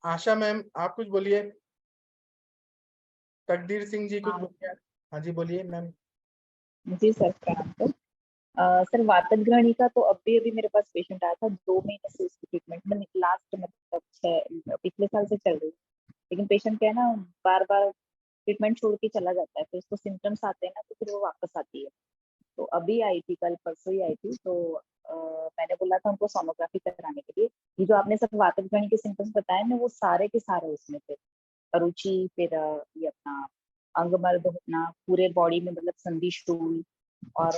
आशा मैम आप कुछ बोलिए। तकदीर सिंह जी कुछ बोलिए। हाँ जी बोलिए मैम। जी सर, प्रणाम सर। सर वातज ग्रहणी का तो अभी मेरे पास पेशेंट आया था, 2 महीने से उसकी ट्रीटमेंट में लास्ट मतलब पिछले साल से चल रही है, लेकिन पेशेंट क्या है ना, बार बार ट्रीटमेंट छोड़ के चला जाता है, फिर उसको सिम्टम्स आते हैं ना, तो फिर वो वापस आती है। तो अभी आई थी, कल परसों ही आई थी, तो मैंने बोला था उनको सोनोग्राफी कराने के लिए। ये जो आपने सब वातज ग्रहणी के सिम्टम्स बताए ना, वो सारे के सारे उसमें थे। रुचि, फिर ये अपना अंगमर्द होना, पूरे बॉडी में मतलब संधि शूल, और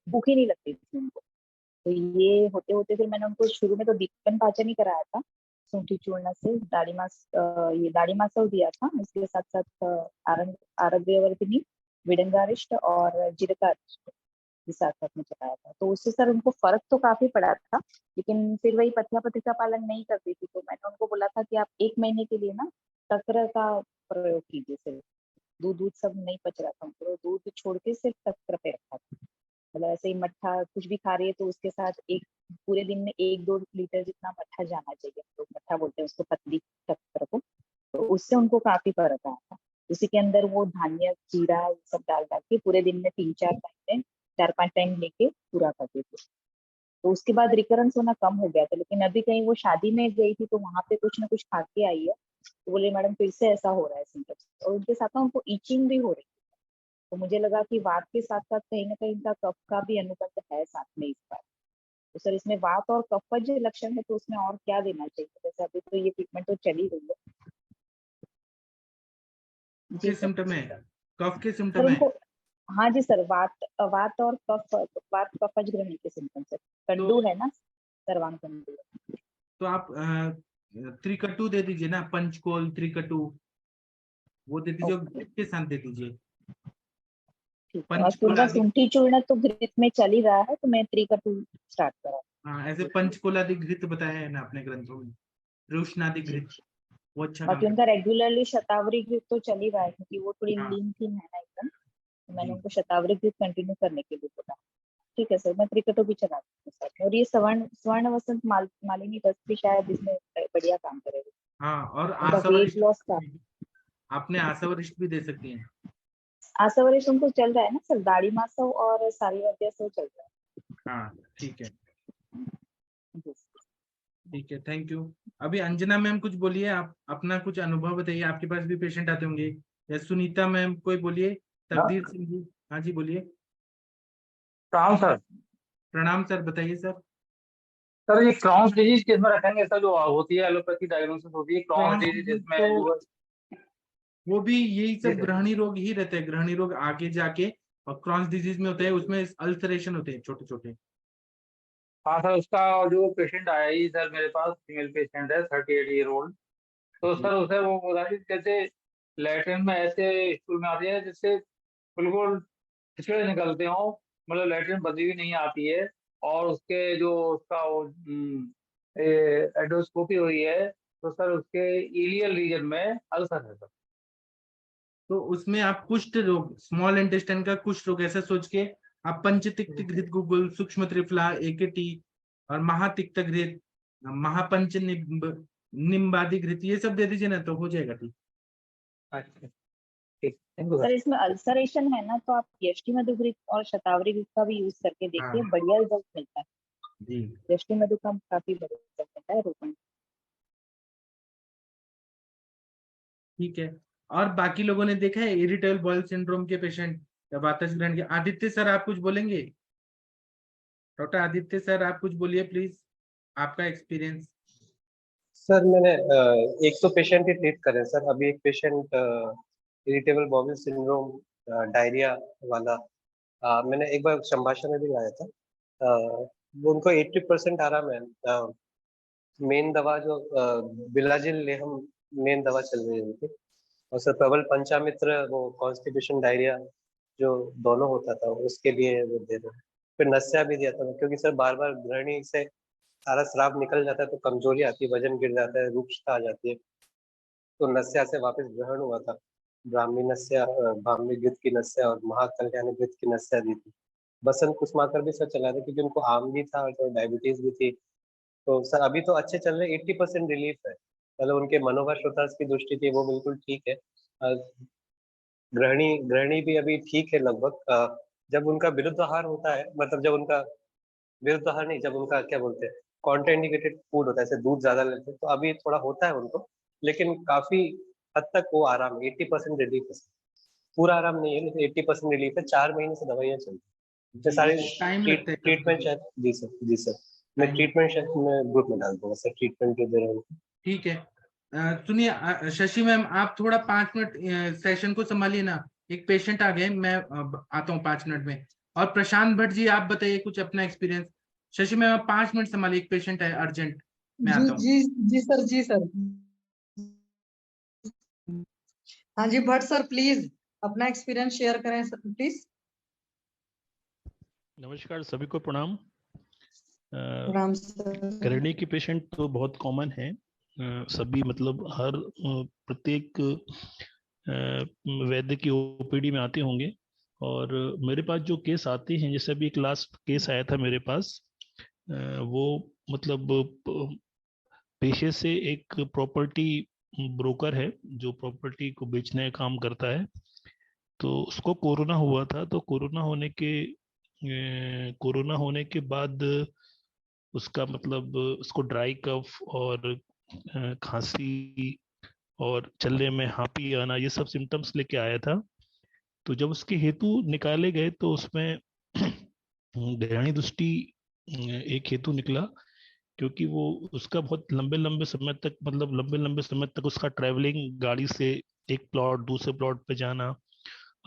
भूख ही नहीं लगती थी उनको। तो ये होते होते फिर मैंने उनको शुरू में तो दीपन पाचन ही कराया था, सूंठी चूर्ण से दाढ़ी मास, ये दाढ़ी मासव दिया था, इसके साथ साथ आरग्यवर्धिनी, विडंगारिष्ट और जिरकारिष्ट साथ साथ में चलाया था। तो उससे सर उनको फर्क तो काफी पड़ा था, लेकिन फिर वही पथ्य पत्रिका पालन नहीं करती थी, तो मैंने उनको बोला था कि आप 1 महीने के लिए ना तक्र का प्रयोग कीजिए। सिर्फ दूध सब नहीं पच रहा था उनको, तो दूध छोड़ के सिर्फ तक्र पे रखा था। मतलब ऐसे ही मट्ठा कुछ भी खा रही है तो उसके साथ एक पूरे दिन में 1-2 लीटर जितना मट्ठा जाना चाहिए, तो मट्ठा बोलते हैं उसको, पतली तक्र को। तो उससे उनको काफी फर्क आया था। उसी के अंदर वो धान्य, जीरा सब डाल के पूरे दिन में 4-5 टाइम लेके पूरा करते थे। तो उसके बाद रिकरेंस होना कम हो गया था। लेकिन अभी कहीं वो शादी में गई थी, तो वहां पे कुछ ना कुछ खा के आई है, तो बोले मैडम फिर से ऐसा हो रहा है सिम्टम्स, और उनके साथ ना उनको ईचिंग भी हो रही है। तो मुझे लगा कि वात के साथ साथ कहीं ना कहीं इनका कफ का भी अनुबंध है साथ में इस बार। तो सर इसमें वात और कफ का जो लक्षण है, तो उसमें और क्या देना चाहिए? जैसे अभी तो ये ट्रीटमेंट तो चली रही है। जी सर। सिम्टम है, कफ के सर सिम्टम है। उनको, हाँ जी सर, वात और कफ, वात कफज ग्रहणी के सिम्टम सर। कंडू है ना, सर्वांग कंडू। तो आप त्रिकटु दे दीजिए ना, पंचकोल त्रिकटु, वो दे दीजिए, घृत के साथ दे दीजिए। ठीक है, और पंचकोल उनका आदि, सूंठी चूर्ण तो घृत में चल ही रहा है, तो मैं त्रिकटु स्टार्ट करा। हाँ ऐसे पंचकोल आदि घृत बताया है ना अपने ग्रंथों में, रोशनादि घृत, वो अच्छा काम बाकी करता उनका रेगुलरली शतावरी घृत तो चल ही रहा है, क्योंकि वो थोड़ी है। हाँ लीन थीन है ना एकदम, तो मैंने जी, उनको शतावरी घृत कंटिन्यू करने के लिए बोला। ठीक है सर, मैं त्रिकटु भी चला दूंगी साथ में। और ये स्वर्ण वसंत मालिनी बस भी शायद इसमें बढ़िया काम करेगी। हाँ और उनका वेट आशावरिष्ट, लॉस का, आपने आशावरिष्ट भी दे सकती हैं। आशावरी उनको चल रहा है ना सर, दाढ़ी मासव और सारीवाद्य से चल रहा हाँ ठीक है, है जी। ठीक है, थैंक यू। अभी अंजना मैम कुछ बोलिए, आप अपना कुछ अनुभव बताइए, आपके पास भी पेशेंट आते होंगे, या सुनीता मैम कोई बोलिए, तकदीर सिंह जी, हाँ जी बोलिए। प्रणाम सर। प्रणाम सर, बताइए सर। सर ये क्रॉन्स डिजीज किस में रखेंगे सर, जो होती है एलोपैथी डायग्नोसिस होती है क्रॉन्स क्रॉन्स डिजीज, डिजीज जिसमें तो लीवर। वो भी यही जी सब सर। ग्रहणी रोग ही रहते हैं, ग्रहणी रोग आगे जाके, और क्रॉन्स डिजीज में होता है, उसमें अल्सरेशन होते हैं छोटे छोटे। हाँ सर, उसका जो पेशेंट आया ही सर मेरे पास, फीमेल पेशेंट है 38 ईयर ओल्ड। तो सर उसे वो बोला कि कैसे लैट्रिन में ऐसे स्टूल में आती है जिससे बिल्कुल छिछड़े निकलते हो, मतलब लैट्रिन बदी हुई नहीं आती है। और उसके जो उसका वो एंडोस्कोपी हुई है तो सर उसके इलियल रीजन में अल्सर है सर। तो उसमें आप कुष्ठ रोग, स्मॉल इंटेस्टाइन का कुष्ठ रोग ऐसा सोच के आप पंचतिक्त घृत गुगुल, सूक्ष्म त्रिफला, एकेटी और महातिक्त घृत, महापंच निम्बादि घृत ये सब दे दीजिए ना, तो हो जाएगा ठीक। अच्छा ठीक, थैंक यू सर सर। इसमें अल्सरेशन है ना, तो आप यष्टि मधुघृत और शतावरी घृत का भी यूज करके देखिए, हाँ। बढ़िया रिजल्ट मिलता है। जी यष्टि मधु का काफी बढ़िया रिजल्ट मिलता है रोपण। ठीक है। और बाकी लोगों ने देखा है इरिटेबल बॉयल सिंड्रोम के पेशेंट या वातज ग्रहण के? आदित्य सर आप कुछ बोलेंगे? डॉक्टर आदित्य सर आप कुछ बोलिए प्लीज, आपका एक्सपीरियंस। सर मैंने एक तो पेशेंट ही ट्रीट करे सर। अभी एक patient irritable bowel syndrome diarrhoea वाला मैंने एक बार संभाषण में भी लाया था। वो उनको 80% आराम है। मेन दवा जो बिलाजिल लेहम मेन दवा चल रही है उनकी। और सर प्रबल पंचामित्र वो कॉन्स्टिपेशन डायरिया जो दोनों होता था उसके लिए वो दे रहे हैं। फिर नस्या भी दिया था क्योंकि सर बार बार गृहिणी से सारा स्राव निकल जाता है तो कमजोरी आती है, वजन गिर जाता है, रूक्षता आ जाती है। तो नस्या से वापस ग्रहण हुआ था। ब्राह्मी नस्या, ब्राह्मी घृत की नस्या और महाकल्याणी घृत की नस्या दी थी। बसंत कुसमाकर भी सर चला था क्योंकि उनको आम भी था और डायबिटीज भी थी। तो सर अभी तो अच्छे चल रहे, 80% रिलीफ है। मतलब उनके मनोवा श्रोतास की दृष्टि थी वो बिल्कुल ठीक है। गृहिणी गृहिणी भी अभी ठीक है लगभग। जब उनका विरुद्ध आहार होता है, मतलब जब उनका विरुद्ध आहार नहीं, जब उनका क्या बोलते हैं कॉन्ट्राइंडिकेटेड फूड होता है, जैसे दूध ज्यादा लेते हैं तो अभी थोड़ा होता है उनको। लेकिन काफी हद तक वो आराम है, 80% रिलीफ है। पूरा आराम नहीं है लेकिन 80% रिलीफ है। 4 महीने से दवाइयाँ चल रही है। सारे टाइम लगता है ट्रीटमेंट शायद, जी सर, जी सर, मैं ट्रीटमेंट शायद मैं ग्रुप में डाल दूंगा सर, ट्रीटमेंट जो दे रहे हैं। ठीक है। सुनिए शशि मैम, आप थोड़ा 5 मिनट सेशन को संभालिए ना, एक पेशेंट आ गए, मैं आता हूँ 5 मिनट में। और प्रशांत भट्ट जी आप बताइए कुछ अपना एक्सपीरियंस। शशि मैम आप 5 मिनट संभालिए, एक पेशेंट है अर्जेंट, मैं जी आता हूँ। जी जी सर, जी सर। हाँ जी भट्ट सर, प्लीज अपना एक्सपीरियंस शेयर करें सर प्लीज। नमस्कार, सभी को प्रणाम। राम सर। गृहिणी की पेशेंट तो बहुत कॉमन है। सभी मतलब हर प्रत्येक वैद्य की ओपीडी में आते होंगे। और मेरे पास जो केस आते हैं, जैसे अभी एक लास्ट केस आया था मेरे पास, वो मतलब पेशे से एक प्रॉपर्टी ब्रोकर है जो प्रॉपर्टी को बेचने का काम करता है। तो उसको कोरोना हुआ था। तो कोरोना होने के बाद उसका मतलब उसको ड्राई कफ और खांसी और चलने में हाँपी आना, ये सब सिम्टम्स लेके आया था। तो जब उसके हेतु निकाले गए तो उसमें गृहिणी दृष्टि एक हेतु निकला, क्योंकि वो उसका बहुत लंबे लंबे समय तक, मतलब लंबे लंबे समय तक उसका ट्रैवलिंग गाड़ी से एक प्लॉट दूसरे प्लॉट पे जाना,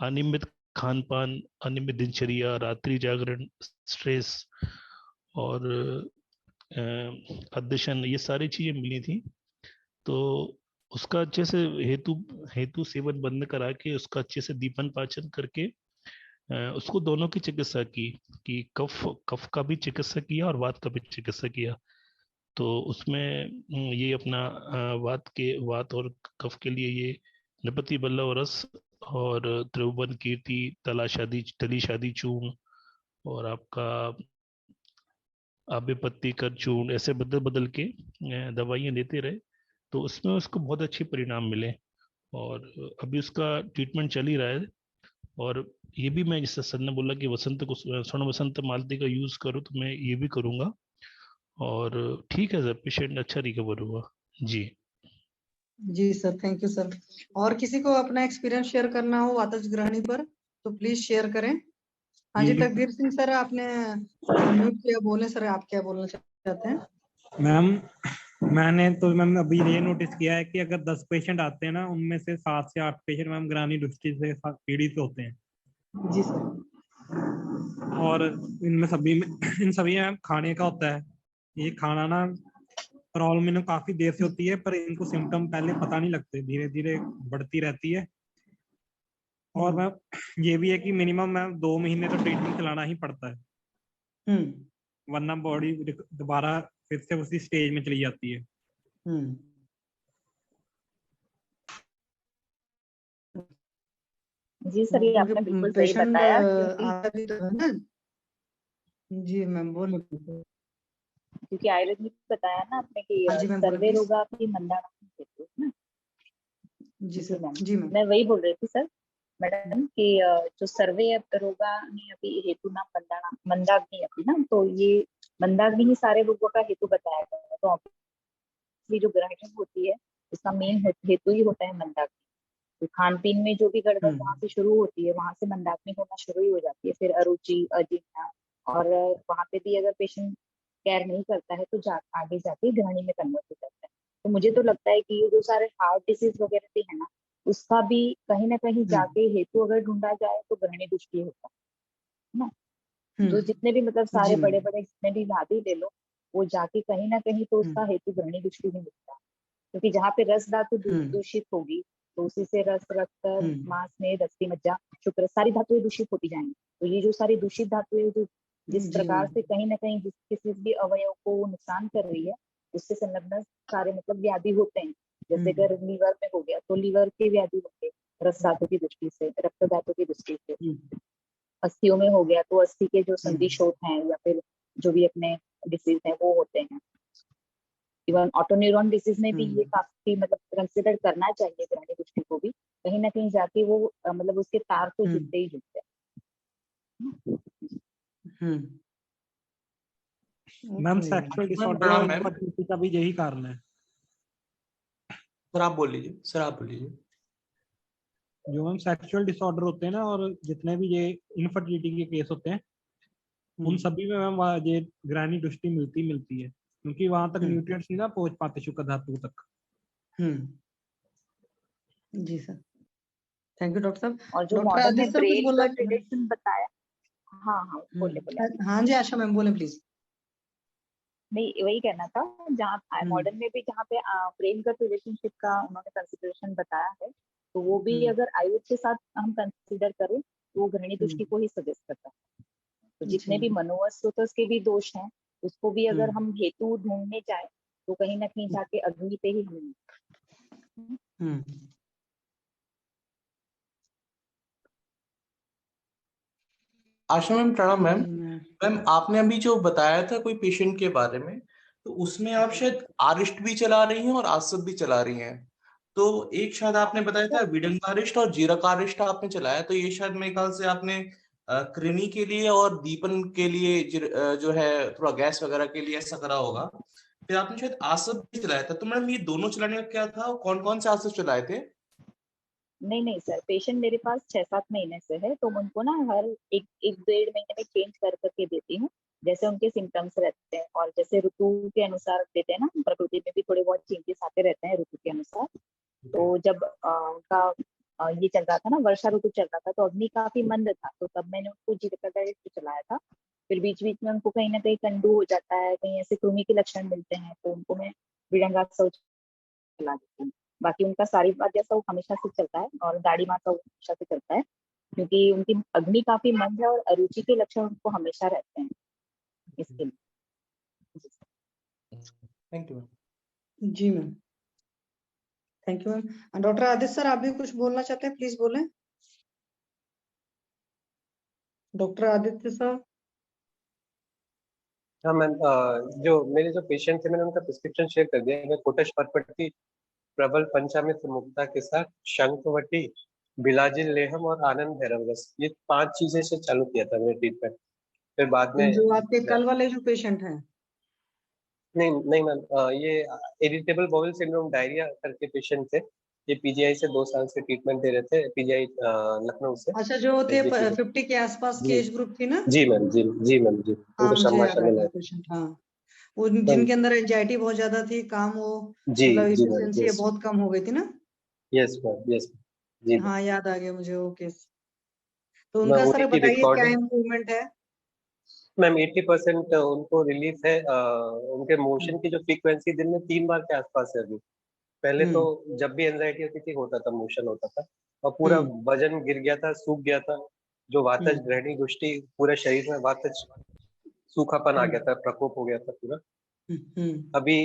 अनियमित खान पान, अनियमित दिनचर्या, रात्रि जागरण, स्ट्रेस और अध्यशन, ये सारी चीजें मिली थी। तो उसका अच्छे से हेतु हेतु सेवन बंद करा के उसका अच्छे से दीपन पाचन करके उसको दोनों की चिकित्सा की, कि कफ कफ का भी चिकित्सा किया और वात का भी चिकित्सा किया। तो उसमें ये अपना वात और कफ के लिए ये नृपति बल्लव रस और त्रिभुवन कीर्ति, तली शादी चूर्ण और आपका आबे पत्ती का चूर्ण, ऐसे बदल बदल के दवाइयाँ देते रहे। तो उसमें उसको बहुत अच्छे परिणाम मिले और अभी उसका ट्रीटमेंट चल ही रहा है। और ये भी मैं, जैसे सर ने बोला कि स्वर्ण वसंत मालती का यूज करो, तो मैं ये भी करूंगा। और ठीक है सर, पेशेंट अच्छा रिकवर हुआ जी। जी सर, थैंक यू सर। और किसी को अपना एक्सपीरियंस शेयर करना हो वातज ग्रहणी पर तो प्लीज शेयर करें। हाँ जी तकदीर सिंह सर, आपने म्यूट किया, बोले सर, आप क्या बोलना चाहते हैं? मैम अभी ये नोटिस किया है कि अगर 10 पेशेंट आते हैं ना, उनमें से 7 से 8 पेशेंट मैम ग्रहणी दृष्टि से पीड़ित होते हैं। जी सर। और इनमें सभी में इन सभी में खाने का होता है। ये खाना ना प्रॉब्लम इन्हें काफी देर से होती है, पर इनको सिम्टम पहले पता नहीं लगते, धीरे धीरे बढ़ती रहती है। और मैम ये भी है कि मिनिमम मैम 2 महीने तो ट्रीटमेंट चलाना ही पड़ता है, वरना बॉडी दोबारा फिर से उसी स्टेज में चली जाती है। जी सर, ये आपने बिल्कुल सही पेशेंट बताया आता भी तो है ना। जी मैम बोलो। क्योंकि आयुर्वेद बताया ना आपने कि हाँ जी मैम, बोलो सर्वे प्लीज। रोगापि मंदानाम हेतु, है ना? जी जी सर। मैम, जी मैम। मैं वही बोल रही थी सर मैडम कि जो सर्वे रोगानि अपि हेतु ना मंदाग्नि अपि ना, तो ये मंदाग्नि ही सारे रोगों का हेतु बताया गया है। तो obviously जो ग्रहणी होती है उसका मेन हेतु ही होता है मंदाग्नि। तो खान पीन में जो भी गड़बड़ वहां से शुरू होती है, वहां से मंदाग्नि होना शुरू ही हो जाती है। फिर अरुचि, अजीर्ण, और वहां पे भी अगर पेशेंट केयर नहीं करता है तो आगे जाके ग्रहणी में कन्वर्ट हो जाता है। तो मुझे तो लगता है कि ये जो सारे हार्ट डिसीज वगैरह भी है ना, उसका भी कहीं ना कहीं जाके हेतु अगर ढूंढा जाए तो ग्रहणी दृष्टि होता है ना। जो जितने भी मतलब सारे जी बड़े मैम। बड़े जितने भी व्याधि ले लो, वो जाके कहीं ना कहीं तो उसका हेतु ग्रहणी दृष्टि ही मिलता है। क्योंकि जहाँ पे रस धातु दूषित होगी तो उसी से रस, रक्त, मांस में रस्सी, मज्जा, शुक्र, सारी धातुएं दूषित होती जाएंगी। तो ये जो सारी दूषित धातुएं जो जिस जी प्रकार मैम। से कहीं ना कहीं किसी भी अवयव को वो नुकसान कर रही है, उससे संलग्न सारे मतलब व्याधि होते हैं। जैसे अगर लीवर में हो गया तो लीवर के व्याधि होते हैं रस धातु की दृष्टि से, रक्त धातु की दृष्टि से। अस्थियों में हो गया तो अस्थि के जो संधि शोथ हैं या फिर जो भी अपने डिसीज हैं वो होते हैं। इवन ऑटोन्यूरॉन डिसीज में भी ये काफी मतलब कंसिडर करना चाहिए ग्रहणी दृष्टि को भी। कहीं ना कहीं जाके वो मतलब उसके तार तो जुड़ते ही जुड़ते हैं। मैम सेक्सुअल डिसऑर्डर और इनफर्टिलिटी का भी यही कारण है। सर आप बोल लीजिए, सर आप बोल लीजिए। जो मैम सेक्सुअल डिसऑर्डर होते हैं ना, और जितने भी ये इनफर्टिलिटी के केस होते हैं, उन सभी में मैम ये ग्रहणी दृष्टि मिलती है, क्योंकि वहां तक न्यूट्रिएंट्स नहीं ना पहुंच पाते शुक्र धातु तक। जी सर, थैंक यू डॉक्टर साहब। और जो डॉक्टर मॉडर्न आदित्य में सर कुछ ब्रेन बोलना गट रिलेशन बताया। हाँ बोले। हाँ जी आशा मैम बोले प्लीज। नहीं, वही कहना था, जहाँ मॉडर्न में भी जहाँ पे ब्रेन गट रिलेशनशिप का उन्होंने कंसिडरेशन बताया है, तो वो भी अगर आयुर्वेद के साथ हम कंसिडर करें तो वो ग्रहणी दृष्टि को ही सजेस्ट करता है। तो जितने भी मनोवस्रोतस के भी दोष हैं, उसको भी अगर हम हेतु ढूंढने जाए तो कहीं ना कहीं जाके अग्नि पे ही हम। आशा मैम प्रणाम मैम। मैम आपने अभी जो बताया था कोई पेशेंट के बारे में, तो उसमें आप शायद आरिष्ट भी चला रही हैं और आसब भी चला रही हैं। तो एक शायद आपने बताया था विडंगारिष्ट और जीरकारिष्ट आपने चलाया, तो ये शायद मेरे ख्याल से आपने कृमि के लिए और दीपन के लिए जो है थोड़ा गैस वगैरह के लिए ऐसा करा होगा। फिर आपने शायद आसब भी चलाया था। तो मैडम ये दोनों चलाने का क्या था, कौन कौन से आसब चलाए थे? नहीं सर, पेशेंट मेरे पास 6-7 महीने से है, तो उनको ना हर एक 1-1.5 महीने में चेंज कर करके देती हूँ, जैसे उनके सिम्टम्स रहते हैं। और जैसे ऋतु के अनुसार देते हैं ना, प्रकृति में भी थोड़े बहुत चेंजेस आते रहते हैं ऋतु के अनुसार। तो जब उनका ये चल रहा था ना, वर्षा ऋतु चल रहा था, तो अग्नि काफी मंद था, तो तब मैंने उनको जीरकारिष्ट चलाया था। फिर बीच बीच में उनको कहीं ना कहीं कंडू हो जाता है, कहीं ऐसे कृमि के लक्षण मिलते हैं, तो उनको मैं विडंगासव चला देती हूँ। बाकी उनका सारी बात जैसा वो हमेशा से चलता है, और दाढ़ी माता हमेशा से चलता है, क्योंकि उनकी अग्नि काफी मंद है और अरुचि के लक्षण उनको हमेशा रहते हैं इसके लिए। Thank you ma'am. जी ma'am, thank you ma'am. Doctor Aditya sir आप भी कुछ बोलना चाहते हैं, प्लीज बोलें। Doctor Aditya sir. हाँ मैम, जो मेरे जो पेशेंट थे मैंने उनका प्रिस्क्रिप्शन शेयर कर दिया। मैं कोटश परपट्टी प्रबल पंचामृत मुक्ता के साथ शंखवटी, बिलाजिल लेहम और आनंद भैरव रस, ये 5 चीजें से चालू किया था मैंने ट्रीटमेंट। फिर बाद में जो आपके कल वाले जो पेशेंट हैं? नहीं मैम, ये इरिटेबल बाउल सिंड्रोम डायरिया करके पेशेंट थे। ये पीजीआई से 2 साल से ट्रीटमेंट दे रहे थे, पीजीआई लखनऊ से। अच्छा, जो थे 50 के आसपास की एज ग्रुप थी ना? जी मैम, जी मैम, जी हाँ उनको मुझे याद संभाषण आ में गया लाया। पेशेंट। हाँ, वो जिनके अंदर एंजाइटी बहुत ज्यादा थी, काम वो जी मतलब जी मैम, एफिशिएंसी यस बहुत कम हो गई थी ना? यस मैम, यस जी। हाँ याद आ गया मुझे वो केस। तो उनका सर OT की बताइए क्या रिकॉर्डिंग इम्प्रूवमेंट है? मैम 80% उनको रिलीफ है। उनके मोशन की जो फ्रीक्वेंसी दिन में 3 बार के आसपास है अभी। पहले तो जब भी एंजाइटी होती थी होता था, मोशन होता था और पूरा वजन गिर गया था, सूख गया था। जो वातज ग्रहणी गुष्टि पूरे शरीर में वातज सूखापन आ गया था, प्रकोप हो गया था पूरा। अभी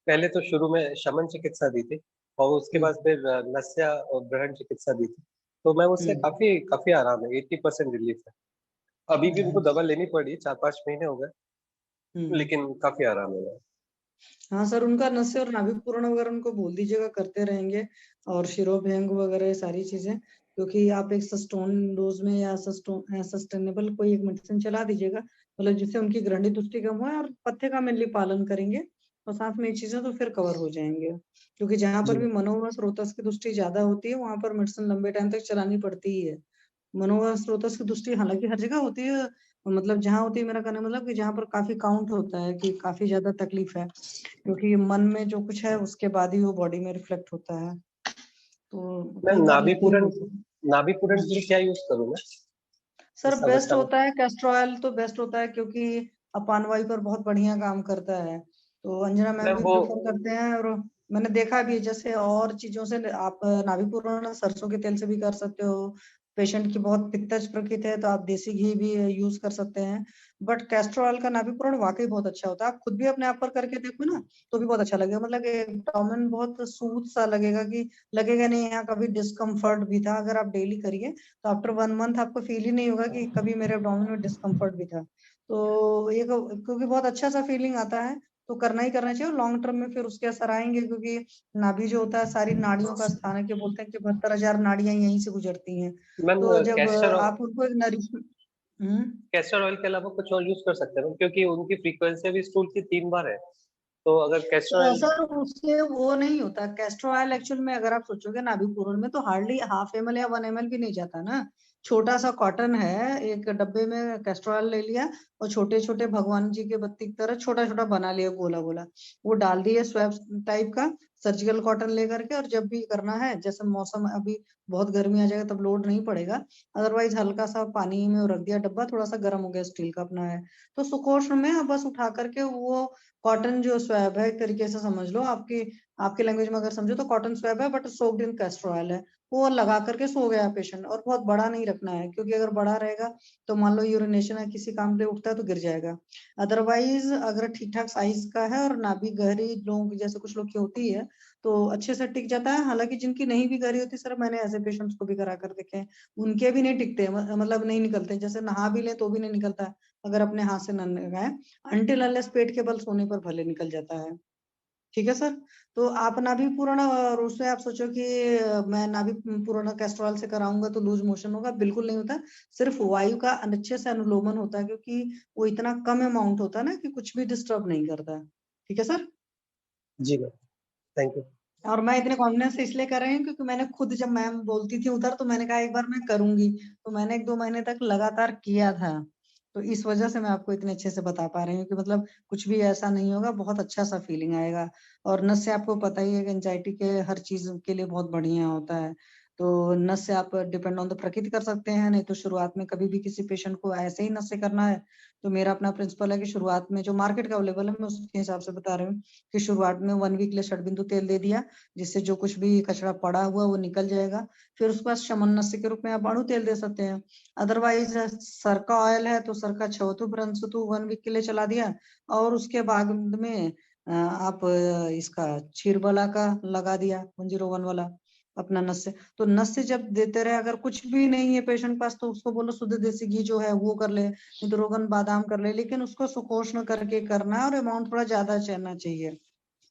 पहले तो शुरू में शमन चिकित्सा दी थी और उसके बाद फिर नस्या और ग्रहण चिकित्सा दी थी। तो मैं उससे काफी काफी आराम है, 80% रिलीफ है। अभी भी उनको दवा लेनी पड़ी, 4-5 महीने हो गए, लेकिन काफी आराम है। हाँ सर, उनका नस्य और नाभि पूर्ण वगैरह उनको बोल दीजिएगा, करते रहेंगे, और शिरोभ्यंग वगैरह सारी चीजें, क्योंकि आप एक सस्टोन डोज में या सस्टेनेबल कोई एक मेडिसिन चला दीजिएगा, मतलब जिससे उनकी ग्रहणी दृष्टि कम हो, और पथ्य का मेनली पालन करेंगे और साथ में ये चीजें तो फिर कवर हो जाएंगे। क्योंकि जहाँ पर भी मनोवा स्रोतस की दृष्टि ज्यादा होती है वहां पर मेडिसिन लंबे टाइम तक चलानी पड़ती ही है। मनोवा स्रोतस की दृष्टि हालांकि हर जगह होती है, मतलब जहाँ होती है, मेरा कहना मतलब कि जहाँ पर काफी काउंट होता है कि काफी ज्यादा तकलीफ है, क्योंकि मन में जो कुछ है उसके बाद ही वो बॉडी में रिफ्लेक्ट होता है। तो कई बार नाभि पूरण के लिए क्या यूज करूँ मैं? सर बेस्ट होता है कैस्टर ऑयल, तो बेस्ट होता है क्योंकि अपान वायु पर बहुत बढ़िया काम करता है। तो अंजना मैम भी प्रेफर करते हैं, और मैंने देखा भी, जैसे और चीजों से आप नाभि पूरण सरसों के तेल से भी कर सकते हो। पेशेंट की बहुत पित्तज प्रकृति है तो आप देसी घी भी यूज कर सकते हैं, बट कैस्टर ऑयल का नाभि पूरण वाकई बहुत अच्छा होता है। आप खुद भी अपने आप पर करके देखो ना तो भी बहुत अच्छा लगेगा, मतलब एब्डोमेन बहुत सूद सा लगेगा, कि लगेगा नहीं यहाँ कभी डिस्कम्फर्ट भी था। अगर आप डेली करिए तो आफ्टर 1 मंथ आपको फील ही नहीं होगा कि कभी मेरे एब्डोमेन में डिस्कम्फर्ट भी था। तो ये क्योंकि बहुत अच्छा सा फीलिंग आता है, तो करना ही करना चाहिए। लॉन्ग टर्म में फिर उसके असर आएंगे, क्योंकि नाभि जो होता है सारी नाड़ियों का स्थान है, कि बोलते हैं कि 72,000 नाड़ियां यहीं से गुजरती हैं। तो जब आप उनको एक नरिशमेंट कैस्टर ऑयल के अलावा कुछ और यूज कर सकते हैं, क्योंकि उनकी फ्रीक्वेंसी भी स्टूल की 3 बार है। तो अगर कैस्टर ऑयल सर उससे वो नहीं होता। कैस्टर ऑयल एक्चुअल में अगर आप सोचोगे नाभि पूरण में तो हार्डली ½ ml या 1 ml भी नहीं जाता ना। छोटा सा कॉटन है, एक डब्बे में कैस्टर ऑयल ले लिया और छोटे छोटे भगवान जी के बत्ती की तरह छोटा छोटा बना लिया गोला गोला, वो डाल दिए स्वैब टाइप का सर्जिकल कॉटन लेकर के। और जब भी करना है, जैसे मौसम अभी बहुत गर्मी आ जाएगा तब लोड नहीं पड़ेगा, अदरवाइज हल्का सा पानी में रख दिया, डब्बा थोड़ा सा गर्म हो गया, स्टील का अपना है तो सुकोष्ण में आप बस उठा करके वो कॉटन जो स्वैब है, एक तरीके से समझ लो, आपकी लैंग्वेज में अगर समझो तो कॉटन स्वैब है but soaked in castor oil है, वो लगा करके सो गया पेशेंट। और बहुत बड़ा नहीं रखना है, क्योंकि अगर बड़ा रहेगा तो मान लो यूरिनेशन है किसी काम पे उठता है तो गिर जाएगा। अदरवाइज अगर ठीक ठाक साइज का है और नाभि गहरी लोगों की जैसे कुछ लोग की होती है तो अच्छे से टिक जाता है। हालांकि जिनकी नहीं भी गहरी होती सर, मैंने ऐसे पेशेंट्स को भी करा कर देखे हैं, उनके भी नहीं टिकते, मतलब नहीं निकलते, जैसे नहा भी ले तो भी नहीं निकलता अगर अपने हाथ से न लगाए, अनटिल अनलेस पेट के बल सोने पर भले निकल जाता है। ठीक है सर। तो आप नाभि पूर्ण, और उससे आप सोचो कि मैं नाभि पूर्ण कैस्ट्रॉल से कराऊंगा तो लूज मोशन होगा, बिल्कुल नहीं होता। सिर्फ वायु का अच्छे से अनुलोमन होता है, क्योंकि वो इतना कम अमाउंट होता है ना कि कुछ भी डिस्टर्ब नहीं करता है। ठीक है सर। जी मैम, थैंक यू। और मैं इतने कॉन्फिडेंस से इसलिए कर रही हूँ क्योंकि मैंने खुद, जब मैम बोलती थी उधर, तो मैंने कहा एक बार मैं करूंगी, तो मैंने 1-2 महीने तक लगातार किया था। तो इस वजह से मैं आपको इतने अच्छे से बता पा रही हूँ कि मतलब कुछ भी ऐसा नहीं होगा, बहुत अच्छा सा फीलिंग आएगा। और नस से आपको पता ही है कि एंजाइटी के हर चीज के लिए बहुत बढ़िया होता है। तो नस से आप डिपेंड ऑन द प्रकृति कर सकते हैं, नहीं तो शुरुआत में कभी भी किसी पेशेंट को ऐसे ही नस से करना है तो मेरा अपना प्रिंसिपल है कि शुरुआत में जो मार्केट का अवेलेबल है मैं उसके हिसाब से बता रही हूँ कि शुरुआत में 1 वीक ले षडबिंदु तेल दे दिया, जिससे जो कुछ भी कचरा पड़ा हुआ वो निकल जाएगा। फिर उसके बाद शमन नस्य के रूप में आप अणु तेल दे सकते हैं। अदरवाइज सरका ऑयल है तो सरका छवतु ब्रंसतु 1 वीक के लिए चला दिया, और उसके बाद में आप इसका क्षीरबला का लगा दिया 101 वाला अपना नस्य। तो नस्य जब देते रहे, अगर कुछ भी नहीं है पेशेंट पास तो उसको बोलो शुद्ध देसी घी जो है वो कर ले, नहीं तो रोगन बादाम कर ले, लेकिन उसको सुकोष्ण करके करना है और अमाउंट थोड़ा ज्यादा चलना चाहिए,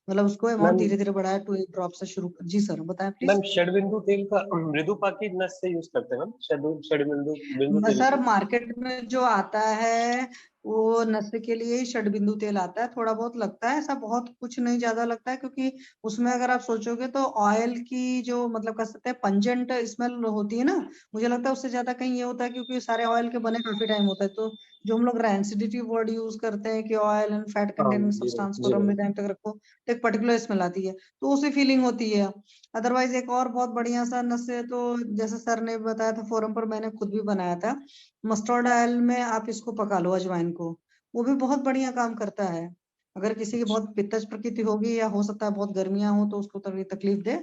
मतलब उसको अमाउंट धीरे धीरे बढ़ाया 2 ड्रॉप से शुरू। जी सर बताएं प्लीज। मैम षडबिंदु तेल का मृदुपाकी नस से यूज करते हैं मैम, षडबिंदु तेल सर मार्केट में जो आता है वो नस्य के लिए ही षडबिंदु तेल आता है, थोड़ा बहुत लगता है, ऐसा बहुत कुछ नहीं ज्यादा लगता है, क्योंकि उसमें अगर आप सोचोगे तो ऑयल की जो मतलब कह सकते हैं पंजेंट स्मेल होती है ना, मुझे लगता है उससे ज्यादा कहीं ये होता है क्योंकि सारे ऑयल के बने काफी टाइम होता है, तो जो हम लोग रैंसिडिटी वर्ड यूज करते हैं कि oil and fat containing substance को लंबे टाइम तक रखो तो एक पर्टिकुलर स्मेल आती है, तो उसी फीलिंग होती है। अदरवाइज एक और बहुत बढ़िया सा नस है, तो जैसे सर ने बताया था फोरम पर, मैंने खुद भी बनाया था, मस्टर्ड ऑयल में आप इसको पका लो, अजवाइन को, वो भी बहुत बढ़िया काम करता है। अगर किसी की बहुत पित्तज प्रकृति होगी या हो सकता है बहुत गर्मियां हो तो उसको तकलीफ दे,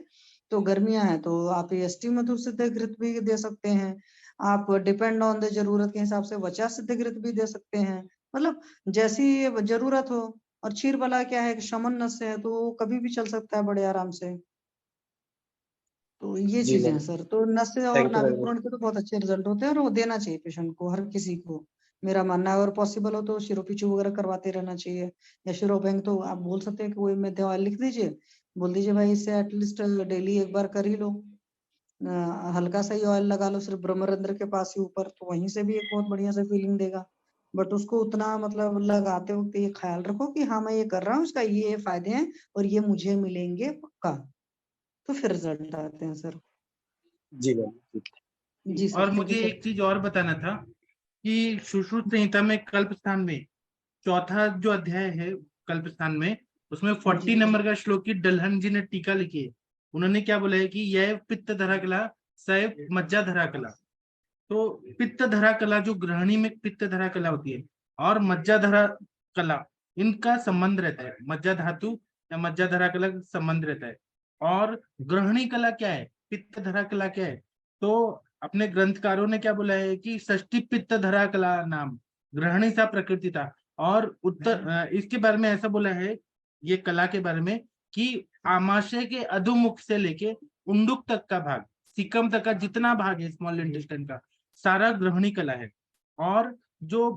तो गर्मियां है तो आप स्टीम मधुर सिद्ध घृत भी दे सकते हैं। आप डिपेंड ऑन द जरूरत के हिसाब से वचा सिद्ध घृत भी दे सकते हैं, मतलब जैसी जरूरत हो। और क्षीर बला क्या है कि शमन नस है, तो वो कभी भी चल सकता है बड़े आराम से। तो ये जी चीजें हैं मैम, सर। तो नस से और थैंक यू नाभि वेरी मच। पूरण के तो बहुत अच्छे रिजल्ट होते हैं, और वो देना चाहिए पेशेंट को, हर किसी को, मेरा मानना है। और पॉसिबल हो तो शिरोपीछू वगैरह करवाते रहना चाहिए, या शिरोभंग तो आप बोल सकते हैं कि वो में दवा लिख दीजिए, बोल दीजिए भाई इससे एटलीस्ट डेली एक बार कर ही लो। हल्का सा ही ऑयल लगा लो सिर्फ ब्रह्मरंध्र के पास ही ऊपर, तो वहीं से भी एक बहुत बढ़िया से फीलिंग देगा। बट उसको उतना मतलब लगाते वक्त ये ख्याल रखो कि हाँ मैं ये कर रहा हूँ, इसका ये फायदे हैं और ये मुझे मिलेंगे पक्का, तो फिर रिजल्ट आते हैं सर। जी मैम। जी सर, और थैंक यू मुझे सर। एक चीज और बताना था कि सुश्रुत संहिता में कल्प स्थान में चौथा जो अध्याय है कल्प स्थान में, उसमें 40 नंबर का श्लोक की डलहन जी ने टीका लिखी है। उन्होंने क्या बोला है कि यह पित्त धरा कला सैव मज्जा धरा कला। तो पित्त धरा कला, जो ग्रहणी में पित्त धरा कला होती है और मज्जा धरा कला, इनका संबंध रहता है, मज्जा धातु या मज्जा धरा कला का संबंध रहता है। और ग्रहणी कला क्या है, पित्त धरा कला क्या है, तो अपने ग्रंथकारों ने क्या बोला है कि षष्टि पित्त धरा कला नाम ग्रहणी सा प्रकृति था। और इसके बारे में ऐसा बोला है, ये कला के बारे में, कि आमाशय के अधोमुख से लेके उंडुक तक का भाग, सिकम तक का जितना भाग है स्मॉल इंटेस्टाइन का, सारा ग्रहणी कला है। और जो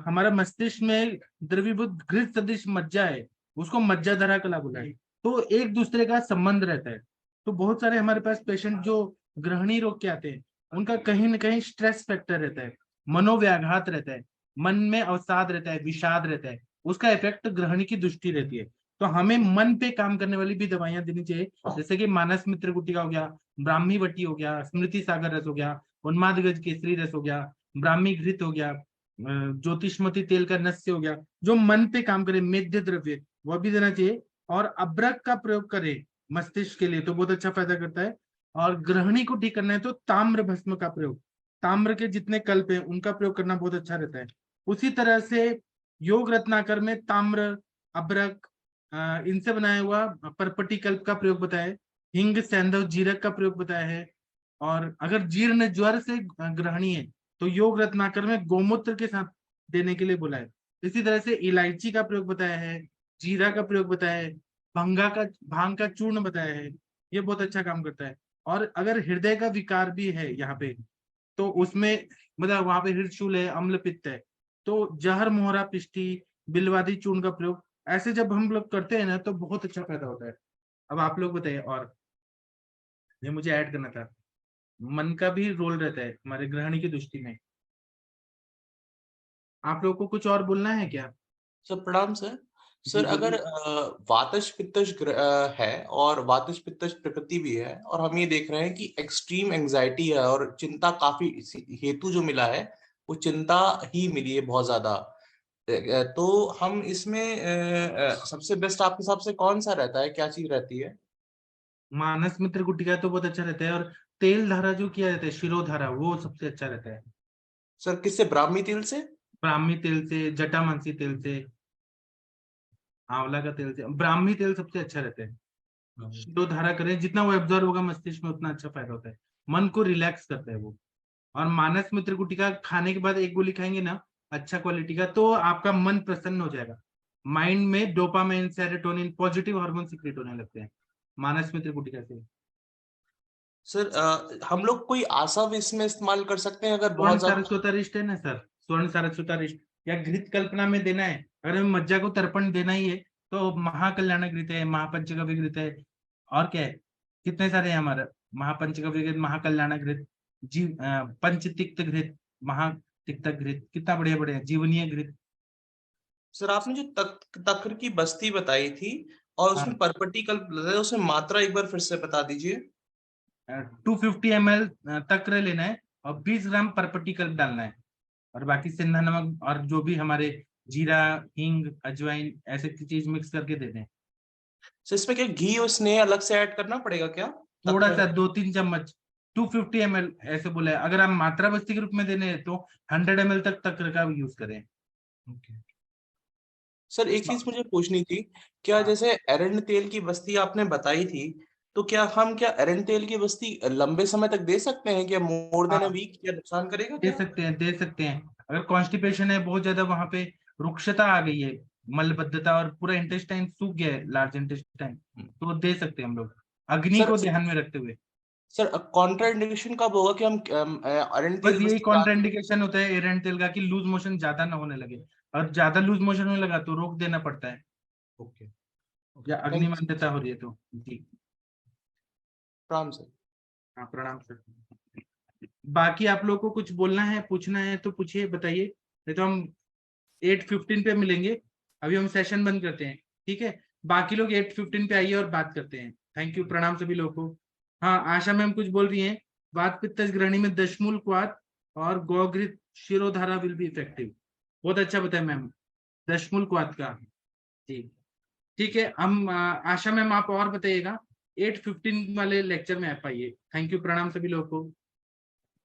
हमारा मस्तिष्क में द्रवीभूत घृत सदृश मज्जा है, उसको मज्जा धरा कला बोला है। तो एक दूसरे का संबंध रहता है। तो बहुत सारे हमारे पास पेशेंट जो ग्रहणी रोग के आते हैं, उनका कहीं ना कहीं स्ट्रेस फैक्टर रहता है, मनोव्याघात रहता है, मन में अवसाद रहता है, विषाद रहता है, उसका इफेक्ट ग्रहणी की दृष्टि रहती है। तो हमें मन पे काम करने वाली भी दवाइयां देनी चाहिए, जैसे कि मानस मित्र गुटिका हो गया, ब्राह्मी वटी हो गया, स्मृति सागर रस हो गया, उन्माद गज केसरी रस हो गया, ब्राह्मी घृत हो गया, ज्योतिषमती तेल का नस्य हो गया, जो मन पे काम करे, मेद्य द्रव्य, वह भी देना चाहिए। और अब्रक का प्रयोग करे मस्तिष्क के लिए तो बहुत अच्छा फायदा करता है। और ग्रहणी को ठीक करना है तो ताम्र भस्म का प्रयोग, ताम्र के जितने कल्प है उनका प्रयोग करना बहुत अच्छा रहता है। उसी तरह से योग रत्नाकर में ताम्र, अब्रक, इनसे बनाया हुआ परपटी कल्प का प्रयोग बताया है। हिंग, सैंधव, जीरक का प्रयोग बताया है। और अगर जीर्ण ज्वर से ग्रहणी है तो योग रत्नाकर में गोमूत्र के साथ देने के लिए बोला है। इसी तरह से इलायची का प्रयोग बताया है, जीरा का प्रयोग बताया है, भांग का चूर्ण बताया है, ये बहुत अच्छा काम करता है। और अगर हृदय का विकार भी है यहाँ पे, तो उसमें मतलब वहां पे हृदशूल है, अम्ल पित्त है, तो जहर, मोहरा, पिष्टी, बिलवादी चूर्ण का प्रयोग ऐसे जब हम लोग करते हैं ना तो बहुत अच्छा फायदा होता है। अब आप लोग बताइए, और ये मुझे ऐड करना था, मन का भी रोल रहता है हमारे ग्रहणी की दृष्टि में। आप लोग को कुछ और बोलना है क्या? सर प्रणाम सर। जी सर बोलिए। अगर वातज पित्तज है और वातज पित्तज प्रकृति भी है, और हम ये देख रहे हैं कि एक्सट्रीम एंजाइटी है और चिंता काफी हेतु जो मिला है वो चिंता ही मिली है बहुत ज्यादा, तो हम इसमें सबसे बेस्ट आपके हिसाब से कौन सा रहता है, क्या चीज रहती है? मानस मित्र गुटिका तो बहुत अच्छा रहता है, और तेल धारा जो किया जाता है शिरोधारा, वो सबसे अच्छा रहता है। सर किससे, ब्राह्मी तिल से? ब्राह्मी तेल से, जटामांसी तेल से, आंवला का तेल से, ब्राह्मी तेल सबसे अच्छा रहता है। शिरोधारा करें, जितना वो एब्जॉर्ब होगा मस्तिष्क में उतना अच्छा फायदा होता है, मन को रिलैक्स करता है वो। और मानस मित्र गुटिका खाने के बाद एक गोली खाएंगे ना अच्छा क्वालिटी का, तो आपका मन प्रसन्न हो जाएगा, माइंड में dopamine, serotonin, positive hormone secrete होने लगते हैं मानस मित्र गुटिका से। सर हम लोग कोई आशा भी इसमें इस्तेमाल कर सकते हैं अगर स्वर्ण बहुत ज्यादा? सारस्वतारिष्ट है ना सर, स्वर्ण सारस्वतारिष्ट या घृत कल्पना में देना है, अगर हमें मज्जा को तर्पण देना ही है तो महाकल्याण घृत है, महापंचगव्य घृत है, और क्या है, कितने सारे हैं हमारे, महापंचगव्य घृत, महाकल्याण घृत, पंचतिक्त घृत, महातिक्त घृत, कितना बढ़िया बढ़िया, जीवनीय घृत। सर आपने जो तक्र की बस्ती बताई थी और उसमें हाँ, परपटी कल्प बताया, उसमें मात्रा एक बार फिर से बता दीजिए। 250 ml तक्र लेना है और 20 ग्राम परपटी कल्प डालना है। और बाकी सिंधा नमक और जो भी हमारे जीरा, हींग, अजवाइन ऐसे की चीज मिक्स करके दे दें। सर इसमें क्या घी और स्नेह अलग से ऐड करना पड़ेगा क्या? थोड़ा सा 2-3 चम्मच, 250 ml ऐसे बोला है। अगर आप मात्रा बस्ती के रूप में देने हैं तो 100 ml तक का यूज करें। सर एक चीज मुझे पूछनी थी, क्या जैसे एरंड तेल की बस्ती आपने बताई थी, तो क्या एरंड तेल की बस्ती लंबे समय तक दे सकते हैं क्या? मोर देन अ हाँ, वीक? क्या नुकसान करेगा दे क्या? सकते हैं, दे सकते हैं। अगर कॉन्स्टिपेशन है बहुत ज्यादा, वहां पे रुक्षता आ गई है, मलबद्धता और पूरा इंटेस्टाइन सूख गया है, लार्ज इंटेस्टाइन, तो दे सकते हैं हम लोग, अग्नि सर को ध्यान में रखते हुए। सर कॉन्ट्राइंडिकेशन कब होगा कि हम एरंड बस तेल यही बस्ती कॉन्ट्राइंडिकेशन होता है एरंड तेल का कि लूज मोशन ज्यादा ना होने लगे, और ज्यादा लूज मोशन होने लगा तो रोक देना पड़ता है, ओके, या थैंक यू अग्निमंदता हो रही है तो। जी प्रणाम सर। हाँ, प्रणाम सर। बाकी आप लोग को कुछ बोलना है, पूछना है तो पूछिए, बताइए, नहीं तो हम 8:15 पे मिलेंगे। अभी हम सेशन बंद करते हैं, ठीक है? बाकी लोग 8:15 पे आइए और बात करते हैं। थैंक यू, प्रणाम सभी लोगों को। हाँ, आशा मैम कुछ बोल रही हैं। वात पित्तज ग्रहणी में दशमूल क्वाथ और गौघृत शिरोधारा विल बी इफेक्टिव। बहुत अच्छा बताया मैम, दशमूल क्वाथ का। जी ठीक है, हम आशा मैम आप और बताइएगा, 8:15 वाले लेक्चर में आप आइए। थैंक यू, प्रणाम सभी लोगों को।